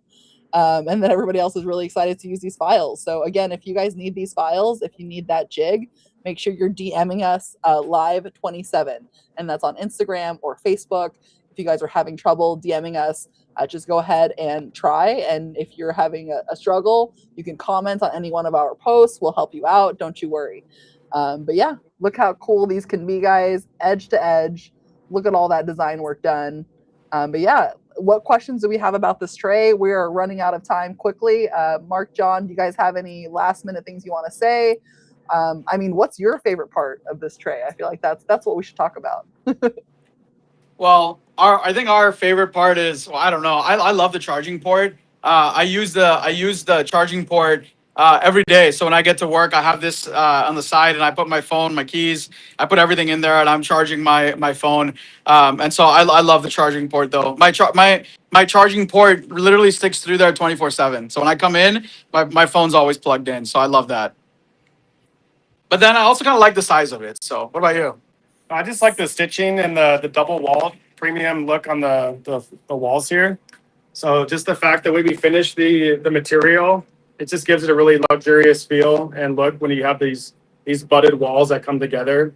And then everybody else is really excited to use these files. So again, if you guys need these files, if you need that jig, make sure you're DMing us live27. And that's on Instagram or Facebook. If you guys are having trouble DMing us, just go ahead and try. And if you're having a struggle, you can comment on any one of our posts. We'll help you out. Don't you worry. But yeah, look how cool these can be, guys. Edge to edge. Look at all that design work done. But yeah, what questions do we have about this tray? We are running out of time quickly. Mark, John, do you guys have any last minute things you want to say? I mean, what's your favorite part of this tray? I feel like that's what we should talk about. Well, I think our favorite part is, well, I don't know. I love the charging port. I use the charging port every day. So when I get to work, I have this on the side, and I put my phone, my keys, I put everything in there, and I'm charging my phone. And so I love the charging port though. My charging port literally sticks through there 24/7. So when I come in, my phone's always plugged in. So I love that. But then I also kind of like the size of it. So what about you? I just like the stitching and the double wall premium look on the walls here. So just the fact that we finished the material, it just gives it a really luxurious feel and look when you have these butted walls that come together.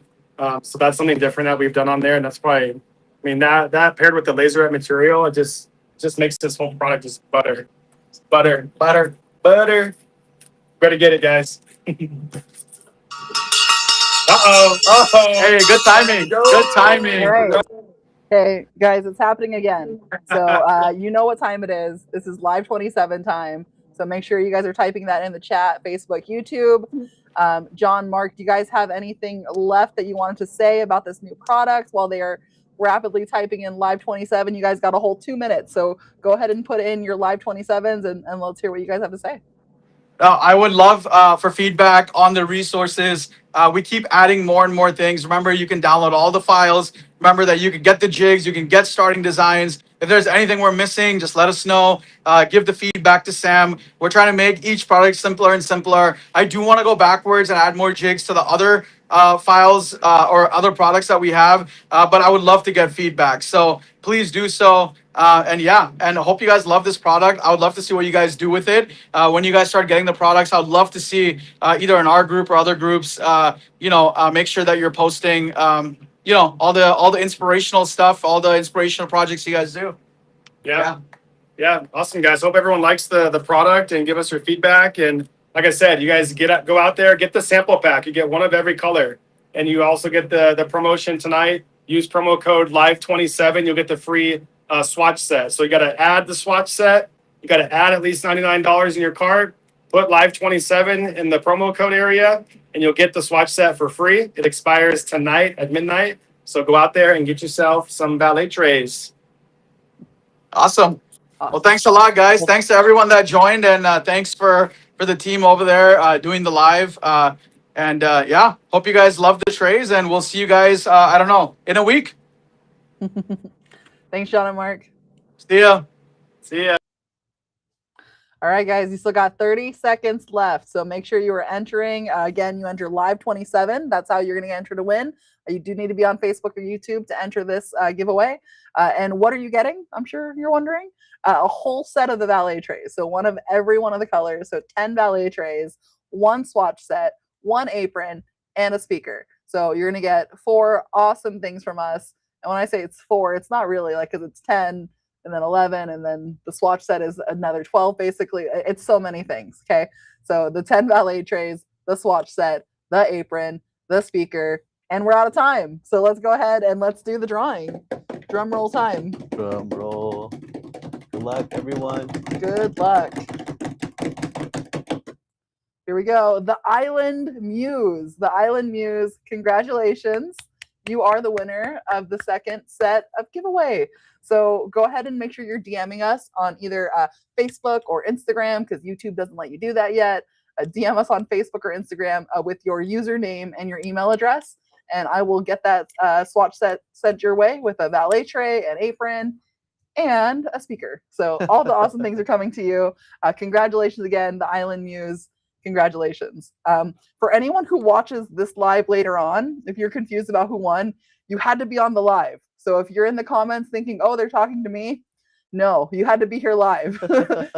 So that's something different that we've done on there, and that's probably, I mean, that paired with the Laserette material, it just makes this whole product just butter. Better get it, guys. Hey, good timing. Good timing. All right. Okay, guys, it's happening again. So you know what time it is. This is live 27 time. So make sure you guys are typing that in the chat, Facebook, YouTube. John, Mark, do you guys have anything left that you wanted to say about this new product while they are rapidly typing in live 27? You guys got a whole 2 minutes. So go ahead and put in your live 27s and let's hear what you guys have to say. I would love for feedback on the resources. We keep adding more and more things. Remember, you can download all the files. Remember that you can get the jigs, you can get starting designs. If there's anything we're missing, just let us know. Give the feedback to Sam. We're trying to make each product simpler and simpler. I do want to go backwards and add more jigs to the other files or other products that we have, but I would love to get feedback. So please do so. And yeah, and I hope you guys love this product. I would love to see what you guys do with it. When you guys start getting the products, I would love to see either in our group or other groups, make sure that you're posting, all the inspirational stuff, all the inspirational projects you guys do. Yeah. Awesome, guys. Hope everyone likes the product and give us your feedback. And like I said, you guys go out there, get the sample pack. You get one of every color. And you also get the promotion tonight. Use promo code LIVE27. You'll get the free swatch set. So you got to add the swatch set. You got to add at least $99 in your cart. Put LIVE27 in the promo code area, and you'll get the swatch set for free. It expires tonight at midnight. So go out there and get yourself some valet trays. Awesome. Well, thanks a lot, guys. Thanks to everyone that joined, and thanks for the team over there doing the live. Hope you guys love the trays, and we'll see you guys, in a week. Thanks, John and Mark. See ya. All right, guys, you still got 30 seconds left. So make sure you are entering. Again, you enter live 27. That's how you're going to enter to win. You do need to be on Facebook or YouTube to enter this giveaway. And what are you getting? I'm sure you're wondering. A whole set of the valet trays. So one of every one of the colors. So 10 valet trays, 1 swatch set, 1 apron, and a speaker. So you're going to get 4 awesome things from us. And when I say it's 4, it's not really because it's 10 and then 11, and then the swatch set is another 12, basically. It's so many things, okay? So the 10 valet trays, the swatch set, the apron, the speaker, and we're out of time. So let's go ahead and let's do the drawing. Drum roll time. Drum roll. Good luck, everyone. Good luck. Here we go. The Island Muse. The Island Muse. Congratulations. you are the winner of the second set of giveaway. So go ahead and make sure you're DMing us on either Facebook or Instagram, because YouTube doesn't let you do that yet. DM us on Facebook or Instagram with your username and your email address, and I will get that swatch set sent your way with a valet tray, an apron, and a speaker. So all the awesome things are coming to you. Congratulations again, the Island Muse. Congratulations. For anyone who watches this live later on, if you're confused about who won, you had to be on the live. So if you're in the comments thinking, oh, they're talking to me, no, you had to be here live.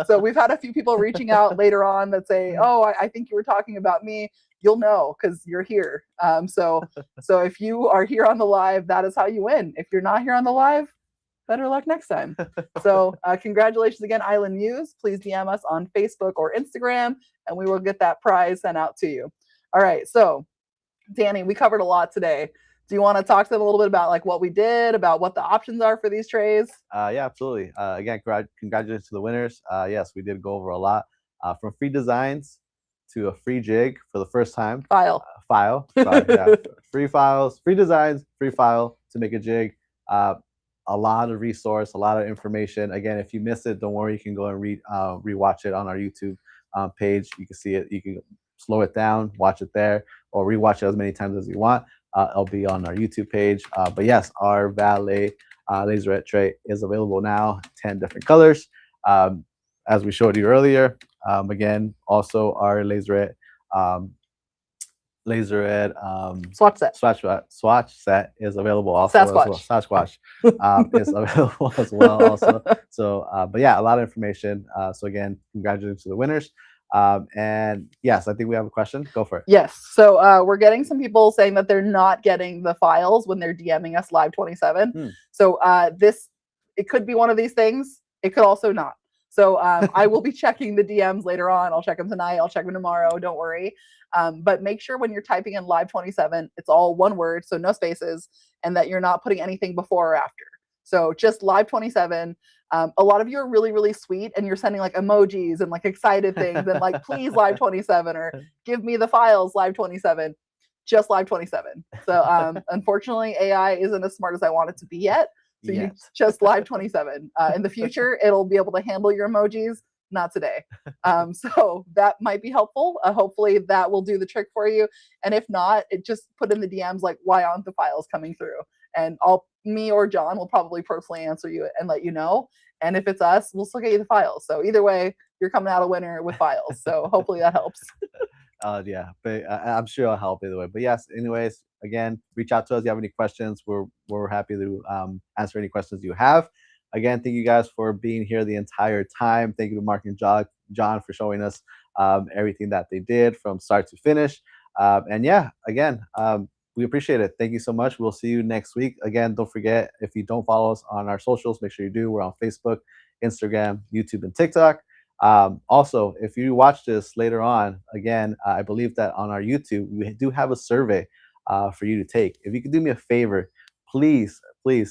So we've had a few people reaching out later on that say, oh, I think you were talking about me. You'll know because you're here. So if you are here on the live, that is how you win. If you're not here on the live, better luck next time. So congratulations again, Island Muse. Please DM us on Facebook or Instagram, and we will get that prize sent out to you. All right. So Danny, we covered a lot today. Do you want to talk to them a little bit about like what we did, about what the options are for these trays? Yeah, absolutely. Again, congratulations to the winners. Yes, we did go over a lot, from free designs to a free jig for the first time. File. Sorry, yeah. Free files, free designs, free file to make a jig. A lot of resource, a lot of information. Again, if you missed it, don't worry. You can go and rewatch it on our YouTube page. You can see it. You can slow it down, watch it there, or rewatch it as many times as you want. It'll be on our YouTube page. But yes, our Valet Laserette tray is available now, 10 different colors, as we showed you earlier. Again, also our Laserette Swatch Set is available also. Sasquatch is available as well also. So, but yeah, a lot of information. So again, congratulations to the winners. And yes, I think we have a question. Go for it. Yes. So we're getting some people saying that they're not getting the files when they're DMing us live 27. So it could be one of these things. It could also not. So I will be checking the DMs later on. I'll check them tonight. I'll check them tomorrow. Don't worry. But make sure when you're typing in live 27, it's all one word, so no spaces, and that you're not putting anything before or after. So just live 27. A lot of you are really, really sweet, and you're sending like emojis and like excited things and like, please live 27 or give me the files live 27. Just live 27. So unfortunately, AI isn't as smart as I want it to be yet. So you just live 27. In the future, it'll be able to handle your emojis. Not today. So that might be helpful. Hopefully that will do the trick for you. And if not, it just put in the DMs like, why aren't the files coming through? And me or John will probably personally answer you and let you know. And if it's us, we'll still get you the files. So either way, you're coming out a winner with files. So hopefully that helps. Yeah, but I'm sure it'll help either way. But yes, anyways, again, reach out to us if you have any questions. We're happy to answer any questions you have. Again, thank you guys for being here the entire time. Thank you to Marc and John for showing us everything that they did from start to finish. And yeah, again, we appreciate it. Thank you so much. We'll see you next week. Again, don't forget, if you don't follow us on our socials, make sure you do. We're on Facebook, Instagram, YouTube, and TikTok. Also, if you watch this later on, again, I believe that on our YouTube, we do have a survey for you to take. If you could do me a favor, please,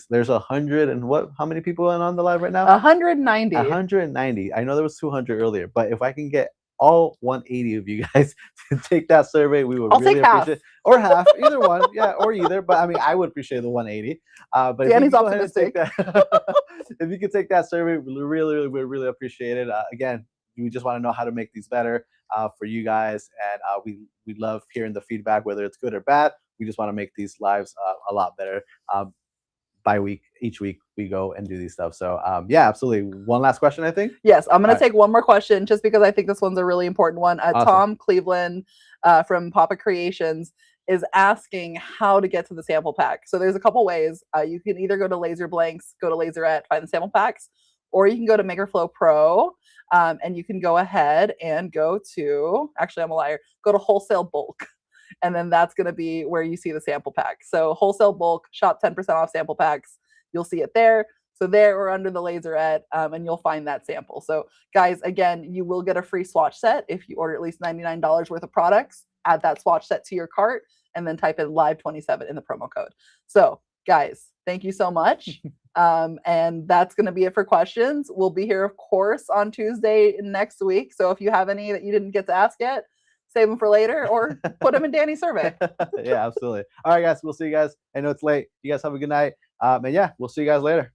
there's 100 and what? How many people are on the live right now? 190. 190. I know there was 200 earlier, but if I can get all 180 of you guys to take that survey, we would really appreciate it. Or half, either one, yeah, or either. But I mean, I would appreciate the 180. But Danny's optimistic. If you could take that survey, we really appreciate it. Again, we just want to know how to make these better for you guys, and we love hearing the feedback, whether it's good or bad. We just want to make these lives a lot better. Each week we go and do these stuff. So yeah, absolutely. One last question, I think. Yes, I'm going to take one more question just because I think this one's a really important one. Awesome. Tom Cleveland from Papa Creations is asking how to get to the sample pack. So there's a couple ways. You can either go to Laser Blanks, go to Laserette, find the sample packs, or you can go to MakerFlo Pro, and you can go ahead and go to, actually I'm a liar, go to Wholesale Bulk. And then that's going to be where you see the sample pack. So Wholesale Bulk, shop 10% off sample packs. You'll see it there. So there or under the Laserette, and you'll find that sample. So guys, again, you will get a free swatch set if you order at least $99 worth of products. Add that swatch set to your cart and then type in live27 in the promo code. So guys, thank you so much. And that's going to be it for questions. We'll be here, of course, on Tuesday next week. So if you have any that you didn't get to ask yet, save them for later, or put them in Danny's survey. Yeah, absolutely. All right, guys, we'll see you guys. I know it's late. You guys have a good night. And yeah, we'll see you guys later.